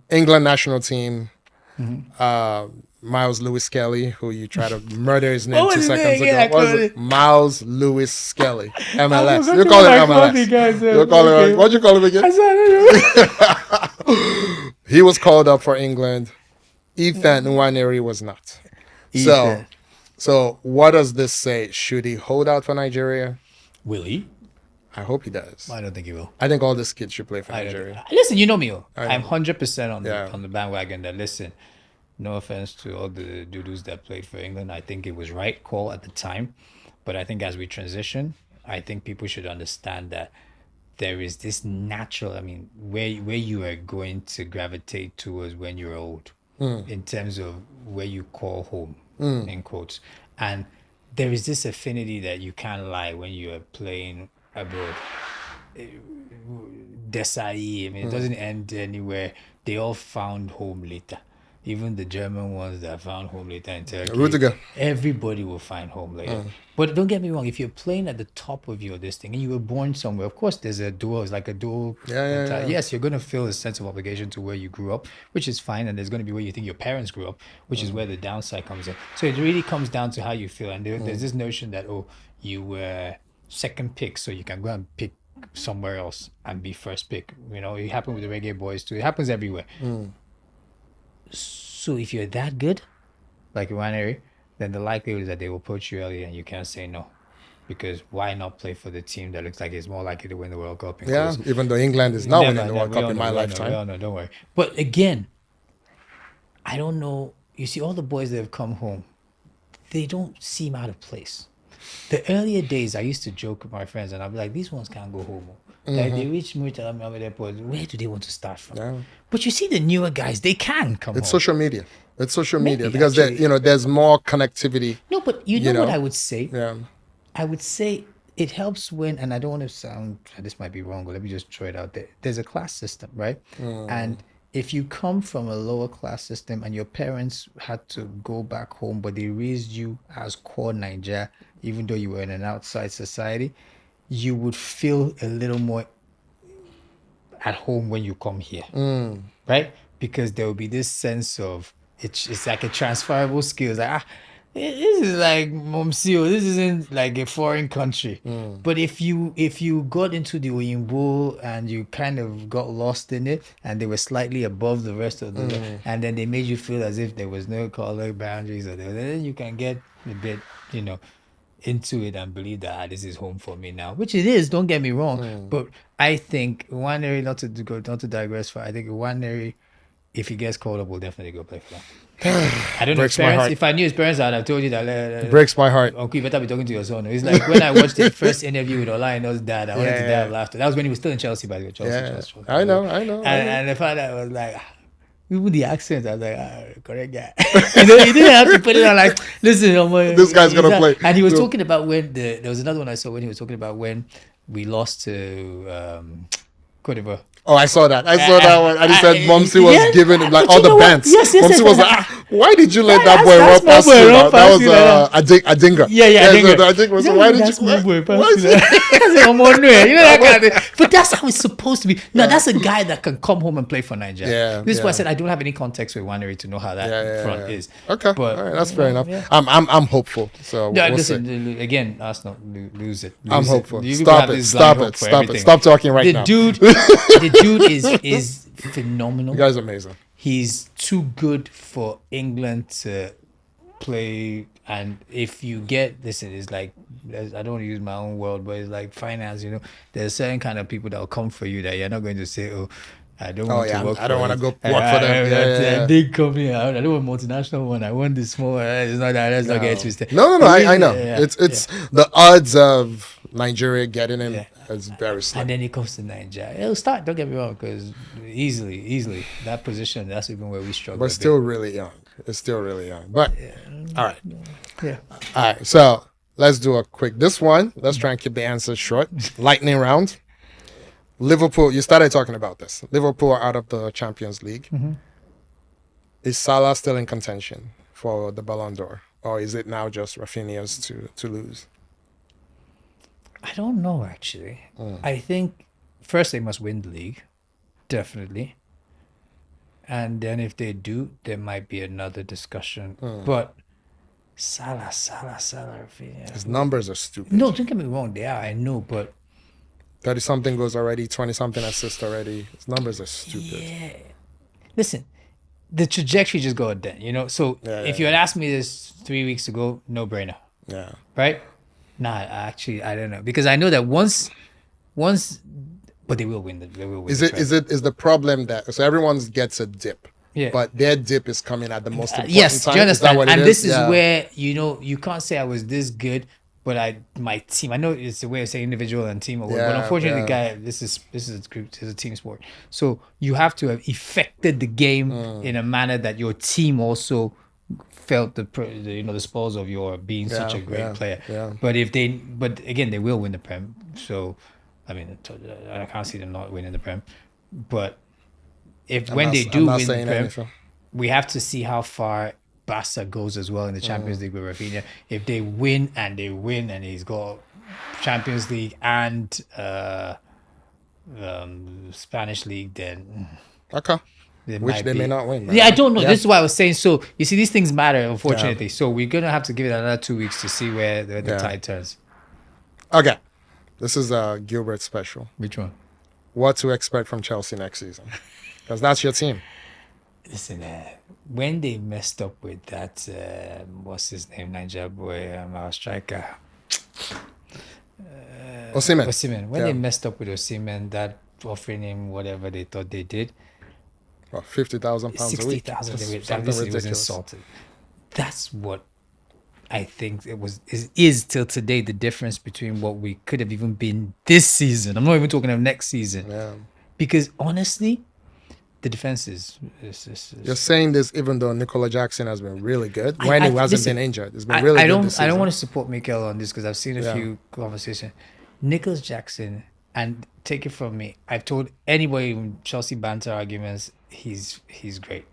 S1: England national team. Miles Lewis Skelly, who you try to murder his name 2 seconds ago. What was it? Miles Lewis Skelly, MLS. You call him MLS. You call him. What'd you call him again? He was called up for England. Ethan Nwaneri was not. So what does this say? Should he hold out for Nigeria?
S2: Will he?
S1: I hope he does.
S2: I don't think he will.
S1: I think all these kids should play for Nigeria.
S2: Listen, you know me. I'm 100% on the bandwagon that, listen, no offense to all the doodles that played for England. I think it was right call at the time. But I think as we transition, I think people should understand that there is this natural, I mean, where you are going to gravitate towards when you're old in terms of where you call home, in quotes. And there is this affinity that you can't lie when you are playing abroad. Desai, I mean, it doesn't end anywhere. They all found home later. Even the German ones that found home later in Turkey.
S1: Rudiger.
S2: Everybody will find home later. But don't get me wrong, if you're playing at the top of your this thing and you were born somewhere, of course there's a dual, it's like a dual. Yes, you're going to feel a sense of obligation to where you grew up, which is fine. And there's going to be where you think your parents grew up, which is where the downside comes in. So it really comes down to how you feel. And there's this notion that, you were second pick, so you can go and pick somewhere else and be first pick. You know, it happened with the Reggae Boys too. It happens everywhere. So if you're that good, like Iwaneri, then the likelihood is that they will poach you early and you can't say no. Because why not play for the team that looks like it's more likely to win the World Cup?
S1: Even though England is not winning the World Cup in my lifetime.
S2: We all know, don't worry. But again, I don't know. You see, all the boys that have come home, they don't seem out of place. The earlier days, I used to joke with my friends and I'd be like, these ones can't go home. Like they reach Murtala Airport, where do they want to start from? But you see the newer guys, they can come home.
S1: Social media. It's social media because there's more connectivity.
S2: No, but you know what I would say?
S1: Yeah.
S2: I would say it helps when, and I don't want to sound, this might be wrong, but let me just throw it out there. There's a class system, right? And if you come from a lower class system and your parents had to go back home, but they raised you as core Niger, even though you were in an outside society, you would feel a little more at home when you come here, right? Because there will be this sense of it's like a transferable skill. It's like this is like Momsio. This isn't like a foreign country. But if you got into the Oyinbo and you kind of got lost in it, and they were slightly above the rest of the, and then they made you feel as if there was no color boundaries, or then you can get a bit, into it and believe that this is home for me now, which it is. Don't get me wrong, but I think Iwaneri, not to digress, I think Iwaneri, if he gets called up, will definitely go play for them. I don't know his parents. If I knew his parents, I'd have told you that.
S1: Breaks my heart.
S2: Okay, you better be talking to your son. It's like when I watched the first interview with Olaino's dad, I wanted to die of laughter. That was when he was still in Chelsea, by the way. Chelsea.
S1: I know.
S2: And the father was like, even the accent, I was like, correct guy. You didn't have to put it on like, listen,
S1: this guy's gonna play.
S2: And he was talking about when there was another one I saw when he was talking about when we lost to Cote d'Ivoire.
S1: Oh, I saw that. I saw that one. And he said Momsi was giving him like all the bands.
S2: Yes,
S1: Momsi was like, why did you let that boy run past you? That was Adinga.
S2: Yeah,
S1: Adinga. So why did you?
S2: That kind of thing. But that's how it's supposed to be. No, that's a guy that can come home and play for Nigeria. This is why I said I don't have any context with Waneri to know how that front is.
S1: Okay, but all right, that's fair enough. I'm hopeful. So
S2: listen, again, Arsenal lose it.
S1: I'm hopeful. Stop it. Stop talking right now.
S2: The dude is phenomenal.
S1: You guys are amazing.
S2: he's too good for England to play. And if you get, listen, it's like, I don't want to use my own word, but it's like finance, there's certain kind of people that will come for you that you're not going to say, oh, I don't
S1: Oh
S2: want to
S1: yeah,
S2: work
S1: I don't
S2: for
S1: want to
S2: it.
S1: go work for them. Yeah.
S2: Big company. I don't want multinational one. I want the small. It's not that. Let's not get twisted.
S1: No. I know.
S2: Yeah,
S1: It's the odds of Nigeria getting him
S2: Yeah.
S1: is very slim.
S2: And then it comes to Nigeria. It'll start. Don't get me wrong, because easily that position. That's even where we struggle.
S1: But still really young. It's still really young. But all right.
S2: Yeah.
S1: All right. So let's do a quick. This one. Let's try and keep the answers short. Lightning round. Liverpool. You started talking about this. Liverpool are out of the Champions League.
S2: Mm-hmm.
S1: Is Salah still in contention for the Ballon d'Or, or is it now just Rafinha's to lose?
S2: I don't know actually. I think first they must win the league, definitely. And then if they do, there might be another discussion. But Salah, Rafinha.
S1: His numbers are stupid.
S2: No, don't get me wrong, they are. I know, but
S1: 30-something goals already, 20-something assists already. His numbers are stupid.
S2: yeah. Listen, the trajectory just got then, So if you had asked me this 3 weeks ago, no brainer,
S1: Yeah.
S2: right? Nah, actually, I don't know, because I know that once, but they will win. They will win.
S1: Is the problem that so everyone gets a dip?
S2: Yeah.
S1: But their dip is coming at the most important
S2: Yes,
S1: time.
S2: do you understand?
S1: Is that what
S2: And
S1: it
S2: this is
S1: Yeah.
S2: where you can't say I was this good, but my team. I know it's a way of saying individual and team, but unfortunately, guy, this is a group, it's a team sport. So you have to have affected the game in a manner that your team also felt the spoils of your being such a great player.
S1: Yeah.
S2: But again, they will win the Prem. So I mean, I can't see them not winning the Prem. But when they do win the Prem, we have to see how far Barca goes as well in the Champions League with Rafinha. If they win and he's got Champions League and Spanish League, then
S1: Okay. Which they may not win. Man.
S2: Yeah, I don't know. Yeah. This is why I was saying. So you see, these things matter, unfortunately. Yeah. So we're gonna have to give it another 2 weeks to see where the tide turns.
S1: Okay, this is a Gilbert special.
S2: Which one?
S1: What to expect from Chelsea next season? Because that's your team.
S2: Listen, when they messed up with that, what's his name, Niger boy, our striker,
S1: Osimhen.
S2: When they messed up with Osimhen, that offering him whatever they thought they did.
S1: Well, £50,000 a week.
S2: 60,000. It was insulted. That's what I think is till today the difference between what we could have even been this season. I'm not even talking of next season.
S1: Yeah.
S2: Because honestly, the defense is
S1: You're saying this even though Nicola Jackson has been really good when he hasn't been injured. It's been really good this season.
S2: I don't want to support Mikel on this because I've seen a few conversations. Nicola Jackson, and take it from me, I've told anybody in Chelsea banter arguments, he's great.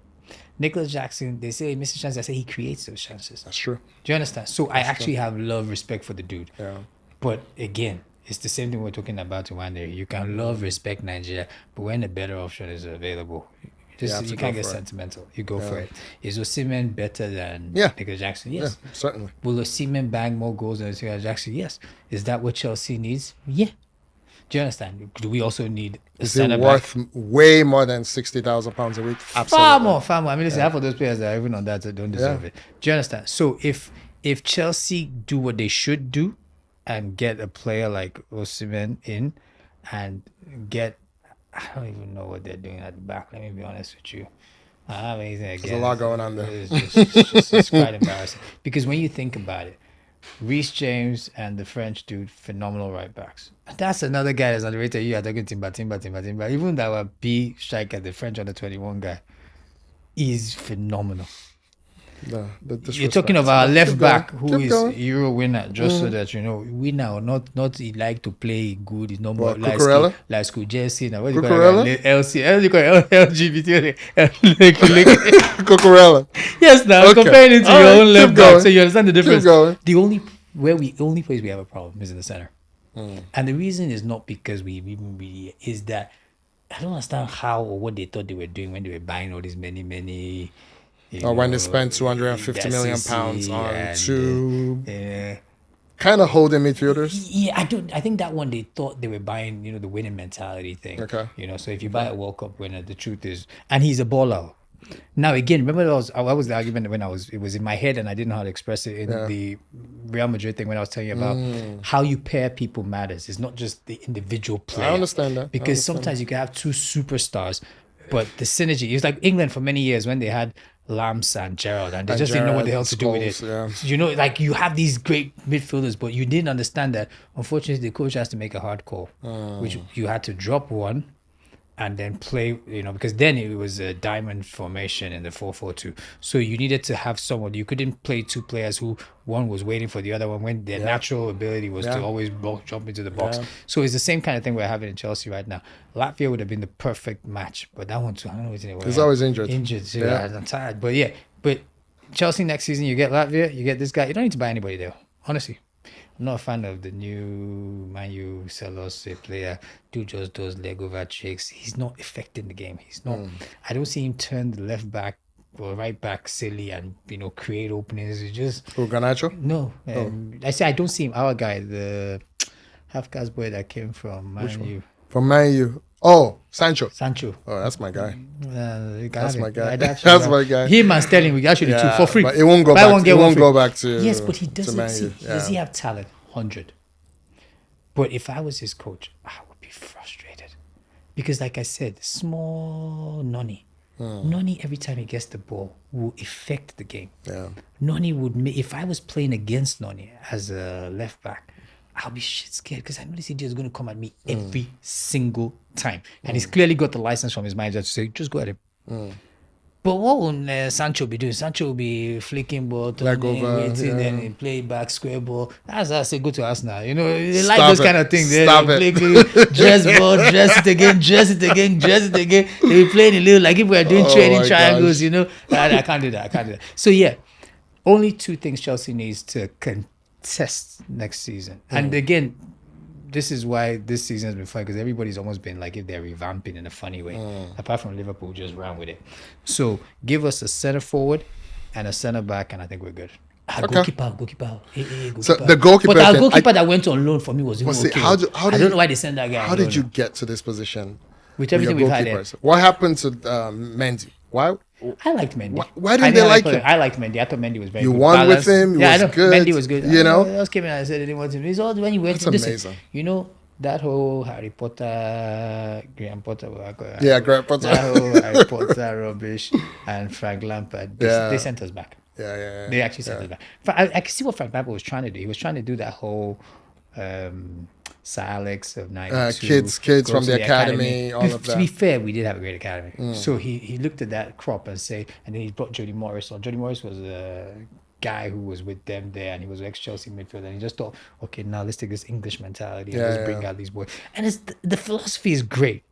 S2: Nicola Jackson, they say he misses chances. I say he creates those chances.
S1: That's true.
S2: Do you understand? So I actually have love, respect for the dude.
S1: Yeah.
S2: But again, it's the same thing we're talking about to one day. You can love, respect Nigeria, but when a better option is available, you can't get sentimental. You go for it. Is Osimhen better than Nicola Jackson? Yes.
S1: Yeah, certainly.
S2: Will Osimhen bang more goals than Nicola Jackson? Yes. Is that what Chelsea needs? Yeah. Do you understand? Do we also need a
S1: center back? Is it worth way more than £60,000 a week?
S2: Absolutely. Far more. I mean, listen, half of those players that are even on that don't deserve it. Do you understand? So if Chelsea do what they should do and get a player like Osimhen in and get, I don't even know what they're doing at the back. Let me be honest with you. I don't have anything against.
S1: There's a lot going on there.
S2: It's quite embarrassing. Because when you think about it, Reece James and the French dude, phenomenal right backs. That's another guy that's underrated. You are talking Timber. Even that B striker, the French under 21 guy, is phenomenal. You're talking about a left back who is Euro winner, just so that you know, winner or not he like to play good. He's not more like school Jesse. Now what do you call it? LGBT.
S1: Cucurella.
S2: Yes, now comparing it to your own left back, so you understand the difference. The only place we have a problem is in the center, and the reason is not because we is that I don't understand how or what they thought they were doing when they were buying all these many.
S1: When they spent £250 million on two kind of holding midfielders.
S2: Yeah, I think that one they thought they were buying, the winning mentality thing.
S1: Okay.
S2: So if you buy a World Cup winner, the truth is, and he's a baller. Now again, remember I was the argument when it was in my head and I didn't know how to express it in the Real Madrid thing when I was telling you about how you pair people matters. It's not just the individual player.
S1: I understand that.
S2: Because sometimes you can have two superstars, but the synergy is like England for many years when they had Lamps and Gerrard and they just didn't know what the hell to do with it.
S1: Yeah.
S2: You know, like you have these great midfielders, but you didn't understand that unfortunately the coach has to make a hard call, which you had to drop one and then play, you know, because then it was a diamond formation in the 4-4-2. So you needed to have someone. You couldn't play two players who one was waiting for the other one when their natural ability was to always jump into the box. Yeah. So it's the same kind of thing we're having in Chelsea right now. Latvia would have been the perfect match, but that one too, I don't know what it was.
S1: He's always injured.
S2: So I'm tired. But yeah, but Chelsea next season, you get Latvia, you get this guy. You don't need to buy anybody there, honestly. I'm not a fan of the new Man U Salah player who just does leg over tricks. He's not affecting the game. He's not. I don't see him turn the left back or right back silly and create openings. It's just
S1: Garnacho?
S2: No. I say I don't see him. Our guy, the half-caste boy that came from Man U.
S1: From Man U. Oh, Sancho.
S2: Oh,
S1: that's my guy.
S2: That's
S1: my guy.
S2: That's
S1: my guy.
S2: Him and Sterling, we actually two for free.
S1: But it won't go back. It won't go back to.
S2: Yes, but he doesn't. See, does he have talent? 100. But if I was his coach, I would be frustrated because, like I said, small Noni. Noni, every time he gets the ball, will affect the game.
S1: Yeah.
S2: Noni would. If I was playing against Noni as a left back, I'll be shit scared because I know this idiot is going to come at me every single time. And he's clearly got the license from his manager to say, just go at him. But what will Sancho be doing? Sancho will be flicking ball, then he play back square ball. As I say, go to Arsenal. You know, they like those kind of things. They play dress ball, dress it again. They be playing a little like if we're doing training triangles, you know. I can't do that. So yeah, only two things Chelsea needs to contest next season. And again, this is why this season has been fun because everybody's almost been like if they're revamping in a funny way. Apart from Liverpool, just ran with it. So give us a center forward and a center back, and I think we're good. Goalkeeper.
S1: So the goalkeeper.
S2: But our goalkeeper that went on loan for me was even okay.
S1: I
S2: don't know why they sent that guy.
S1: How did you get to this position?
S2: With everything we've had.
S1: What happened to Mendy? Why?
S2: I liked Mendy.
S1: Why didn't they like him?
S2: I liked Mendy. I thought Mendy was very good.
S1: You won with him. He was good.
S2: Mendy was good.
S1: You know?
S2: I just came in and I said I didn't want him. It's all when you went to this. Amazing. You know, that whole Harry Potter, Graham Potter.
S1: Graham Potter.
S2: That whole Harry Potter rubbish and Frank Lampard. They sent us back.
S1: Yeah.
S2: They actually sent us back. I can see what Frank Lampard was trying to do. He was trying to do that whole Sir Alex of 92.
S1: Kids from the academy, all of that.
S2: To be fair, we did have a great academy. So he looked at that crop and then he brought Jody Morris on. Jody Morris was a guy who was with them there and he was an ex-Chelsea midfielder and he just thought, okay, now let's take this English mentality and let's bring out these boys. And the philosophy is great.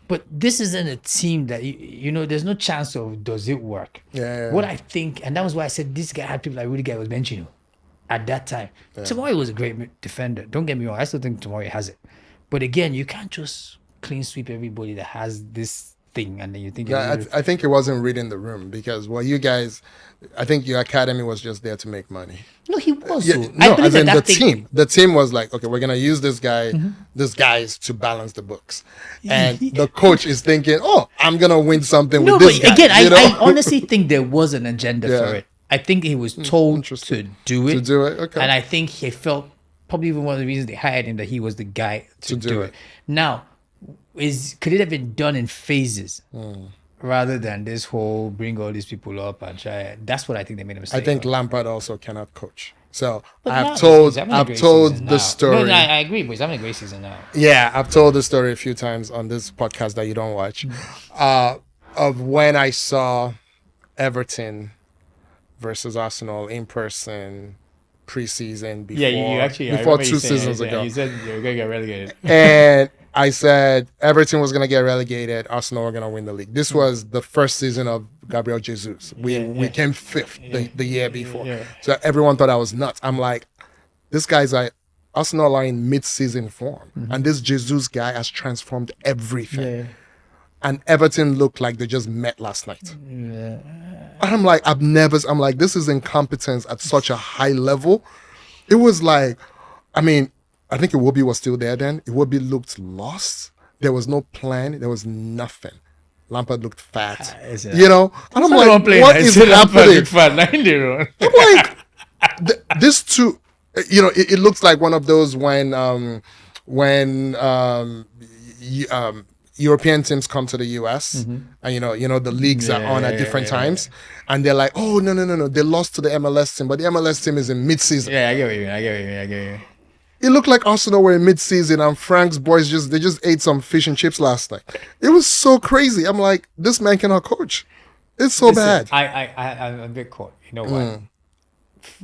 S2: But this isn't a team that, you know, there's no chance of does it work. What I think, and that was why I said this guy had people like Rudiger was benching him. At that time, Tomori was a great defender. Don't get me wrong. I still think Tomori has it. But again, you can't just clean sweep everybody that has this thing and then you think...
S1: I think it wasn't reading the room because, you guys... I think your academy was just there to make money.
S2: No, he was.
S1: The team was like, okay, we're going to use this guy, these guys to balance the books. And the coach is thinking, I'm going to win something with this guy.
S2: Again, I honestly think there was an agenda for it. I think he was told to do it.
S1: Okay.
S2: And I think he felt, probably even one of the reasons they hired him, that he was the guy to do it. Now, could it have been done in phases rather than this whole bring all these people up and try it? That's what I think they made a mistake.
S1: I think Lampard also cannot coach. So I've told the story.
S2: No, I agree, but he's having a great season now.
S1: Yeah, I've told the story a few times on this podcast that you don't watch of when I saw Everton versus Arsenal in person preseason before 2 seasons ago.
S2: You said you were going to get relegated.
S1: And I said Everton was going to get relegated, Arsenal were going to win the league. This was the first season of Gabriel Jesus. We came fifth the year before. So everyone thought I was nuts. I'm like, this guy's like, Arsenal are in mid-season form. And this Jesus guy has transformed everything. And Everton looked like they just met last night. I'm like, this is incompetence at such a high level. It was like, I think Iwobi was still there then. Iwobi looked lost. There was no plan. There was nothing. Lampard looked fat.
S2: Is it?
S1: You know, and I'm like, what is happening? I'm like, this two, you know, it looks like one of those when European teams come to the US and you know the leagues are on at different times and they're like, oh no, they lost to the MLS team, but the MLS team is in mid-season.
S2: Yeah, I get what you mean.
S1: It looked like Arsenal were in mid-season and Frank's boys just ate some fish and chips last night. It was so crazy. I'm like, this man cannot coach. It's so bad.
S2: I'm a bit caught. You know what?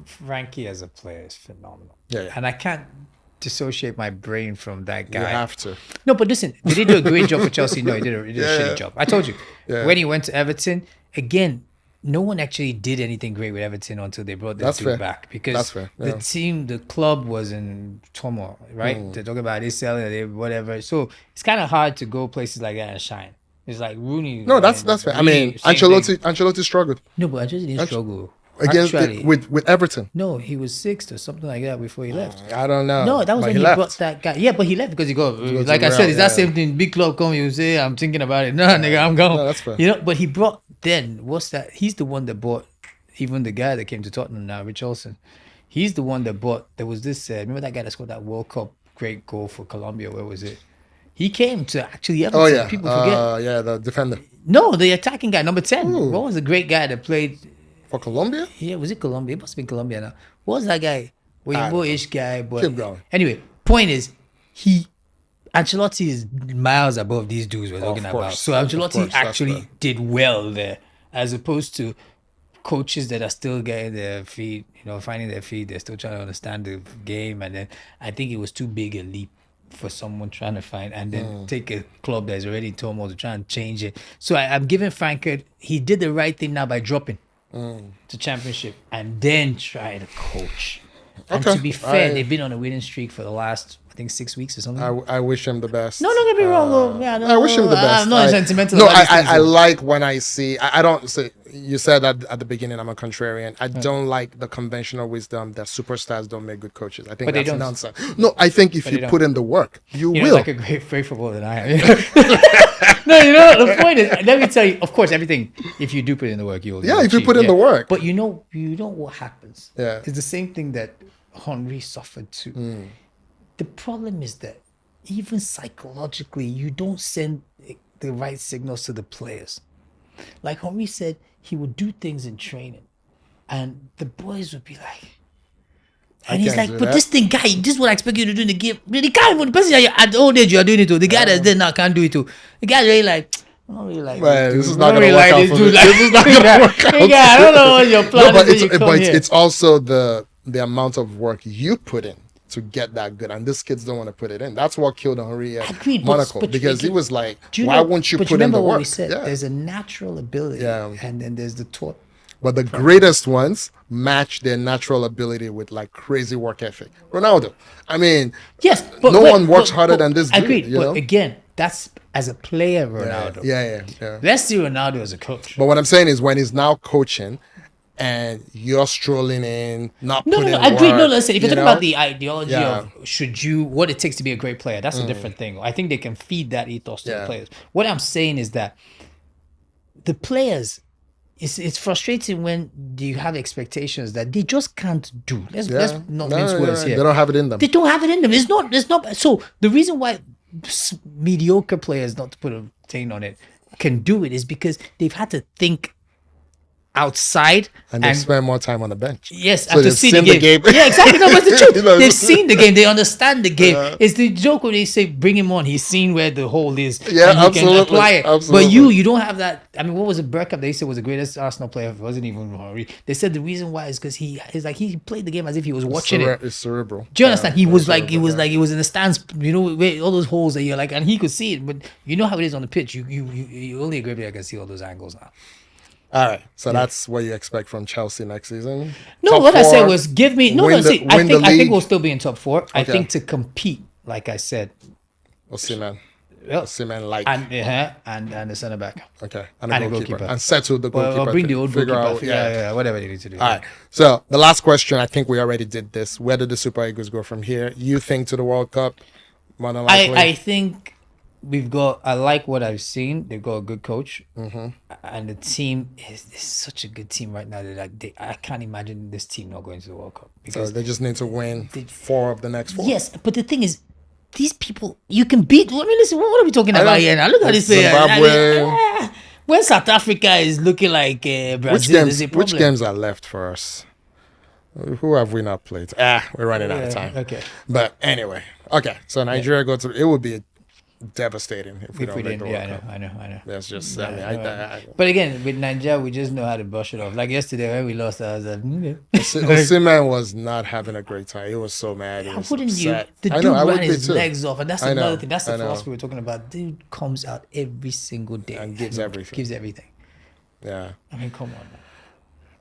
S2: Frankie as a player is phenomenal.
S1: Yeah.
S2: And I can't dissociate my brain from that guy.
S1: You have to.
S2: No, but listen, did he do a great job for Chelsea? No, he did a shitty job. I told you.
S1: Yeah.
S2: When he went to Everton, again, no one actually did anything great with Everton until they brought the two back. Because the team, the club was in turmoil, right? They're talking about they selling, whatever. So it's kind of hard to go places like that and shine. It's like Rooney.
S1: No, that's fair. I mean, Ancelotti struggled.
S2: No, but Ancelotti didn't struggle.
S1: Against with Everton.
S2: No, he was sixth or something like that before he left.
S1: I don't know.
S2: No, that was when he brought that guy. Yeah, but he left because he got like I said, it's that same thing. Big club come, you say, I'm thinking about it. No, nigga, I'm going.
S1: No, that's fair.
S2: You know, but he brought what's that? He's the one that bought even the guy that came to Tottenham now, Richarlison. He's the one that bought. There was this. Remember that guy that scored that World Cup great goal for Colombia? Where was it? He came to actually Everton.
S1: Oh yeah,
S2: people forget.
S1: Yeah, the defender.
S2: No, the attacking guy, number 10. Ooh. What was the great guy that played?
S1: For Colombia?
S2: Yeah, was it Colombia? It must have been Colombia now. What was that guy? Boyish guy. But
S1: keep going.
S2: Anyway, point is, Ancelotti is miles above these dudes we're talking about. So Ancelotti actually did well there, as opposed to coaches that are still getting their feet, finding their feet. They're still trying to understand the game. And then I think it was too big a leap for someone trying to find and then take a club that's already in turmoil to try and change it. So I'm giving Frank he did the right thing now by dropping to Championship and then try to coach. And to be fair, they've been on a winning streak for the last, I think, 6 weeks or something.
S1: I wish him the best.
S2: No, don't get me wrong.
S1: I wish him the best.
S2: I'm not sentimental.
S1: No, I like when I see. I don't say. You said that at the beginning. I'm a contrarian. I don't like the conventional wisdom that superstars don't make good coaches. I think that's nonsense. No, I think if you put in the work, you will.
S2: You're like a great footballer than I am. No, the point is, let me tell you. Of course, everything. If you do put in the work, you'll.
S1: Yeah, if you put in the work.
S2: But you know what happens.
S1: Yeah,
S2: it's the same thing that Henry suffered too. The problem is that even psychologically, you don't send the right signals to the players. Like Henry said, he would do things in training, and the boys would be like, and he's like, but this is what I expect you to do in the game. The guy, the person at old age you are doing it to, the guy that's there now can't do it to. The guy really like, I don't really like
S1: this is not going to work out for me.
S2: This is not going to work out. I don't know what your plan is.
S1: But it's also the amount of work you put in to get that good, and these kids don't want to put it in. That's what killed Henry at Monaco, because he was like, why won't you put in the work?
S2: What we said? There's a natural ability, and then there's the taught.
S1: But the greatest ones match their natural ability with like crazy work ethic. Ronaldo, I mean,
S2: yes,
S1: but no one works harder than this dude.
S2: Agreed, but again, that's as a player, Ronaldo.
S1: Yeah.
S2: Let's see Ronaldo as a coach.
S1: But what I'm saying is, when he's now coaching, and you're strolling in, not putting in
S2: agreed.
S1: work,
S2: No, listen. If you're talking about the ideology of what it takes to be a great player, that's a different thing. I think they can feed that ethos to the players. What I'm saying is that the players, it's frustrating when you have expectations that they just can't do. Let's not mince words here.
S1: They don't have it in them.
S2: They don't have it in them. It's not. So the reason why mediocre players, not to put a thing on it, can do it is because they've had to think outside
S1: and they spend more time on the bench.
S2: Yes,
S1: so they've seen the game.
S2: Yeah, exactly. No, but the truth, they've seen the game. They understand the game. It's the joke when they say bring him on. He's seen where the hole is.
S1: Yeah,
S2: and he can apply it.
S1: Absolutely.
S2: But you don't have that. I mean, what was it? Bergkamp, they said was the greatest Arsenal player. It wasn't even Henry. They said the reason why is because he played the game as if he was watching it.
S1: It's cerebral.
S2: Do you understand? He was in the stands. Where all those holes that you're like, and he could see it. But you know how it is on the pitch. You only a great player can see all those angles now.
S1: All right, so that's what you expect from Chelsea next season?
S2: No,
S1: top
S2: what
S1: 4,
S2: I said was I think we'll still be in top 4.
S1: Okay.
S2: I think to compete, like I said.
S1: Osimhen.
S2: Yep.
S1: Osimhen like.
S2: And the centre back.
S1: Okay, and the goalkeeper. And settle the goalkeeper.
S2: Or bring the old goalkeeper.
S1: Out,
S2: whatever they need to do.
S1: All right, so the last question, I think we already did this. Where do the Super Eagles go from here? You think to the World Cup?
S2: I think I like what I've seen. They've got a good coach,
S1: Mm-hmm.
S2: and the team is such a good team right now that I can't imagine this team not going to the World Cup
S1: So
S2: because
S1: they just need to win
S2: they,
S1: 4 of the next 4.
S2: yes, but the thing is, these people you can beat. I mean, listen, what are we talking
S1: I
S2: about
S1: know.
S2: here now? Look at
S1: It's
S2: this player. I mean,
S1: Zimbabwe.
S2: when South Africa is looking like Brazil, there's a problem.
S1: Which games are left for us? Who have we not played? We're running out of time.
S2: Okay.
S1: But anyway, okay. So Nigeria go to. It would be devastating if we
S2: If
S1: don't
S2: we
S1: make the
S2: didn't,
S1: World
S2: yeah,
S1: Cup.
S2: I know.
S1: That's just.
S2: Yeah,
S1: I mean, I
S2: but again, with Nigeria, we just know how to brush it off. Like yesterday when we lost, I was like,
S1: Osimhen was not having a great time. He was so mad. He
S2: how
S1: was
S2: wouldn't you?
S1: upset.
S2: The
S1: I
S2: dude
S1: know. I would
S2: ran
S1: be
S2: his
S1: too.
S2: legs off, and that's
S1: I know,
S2: another thing. That's the
S1: I know.
S2: philosophy we're talking about. Dude comes out every single day
S1: And gives everything.
S2: Gives everything.
S1: Yeah.
S2: I mean, come on, man.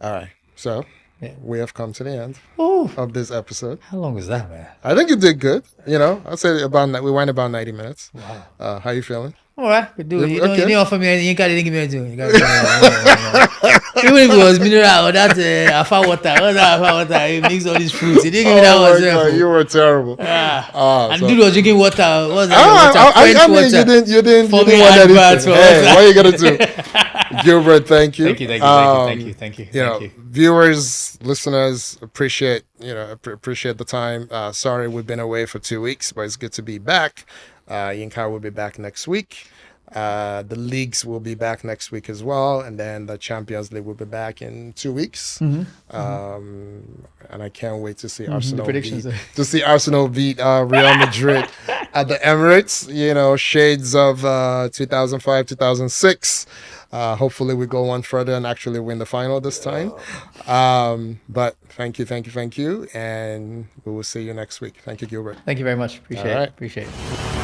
S1: All right. So
S2: Yeah.
S1: we have come to the end
S2: Oh,
S1: of this episode.
S2: how long was that, man?
S1: I think you did good. I'd say we went about 90 minutes.
S2: Wow.
S1: How you feeling?
S2: All right, we do it. You
S1: Okay.
S2: didn't offer me anything. You didn't give me anything. You gotta give me anything. Even if it was mineral or that alpha water, you mix all these fruits. You didn't give me that
S1: Oh
S2: one.
S1: my God, you were terrible.
S2: And
S1: so-
S2: dude was drinking water. What was that?
S1: I mean,
S2: French
S1: you didn't
S2: For
S1: want
S2: me, adverts
S1: anything.
S2: for
S1: Hey,
S2: water.
S1: what are you gonna do? Gilbert, thank you.
S2: Thank you.
S1: Viewers, listeners, appreciate the time. Sorry we've been away for 2 weeks, but it's good to be back. Yinka will be back next week. The leagues will be back next week as well, and then the Champions League will be back in 2 weeks. And I can't wait to see Arsenal beat Real Madrid at the Emirates. Shades of 2005, 2006. Hopefully we go one further and actually win the final this time. But thank you, and we will see you next week. Thank you, Gilbert.
S2: Thank you very much.
S1: All right.
S2: Appreciate it.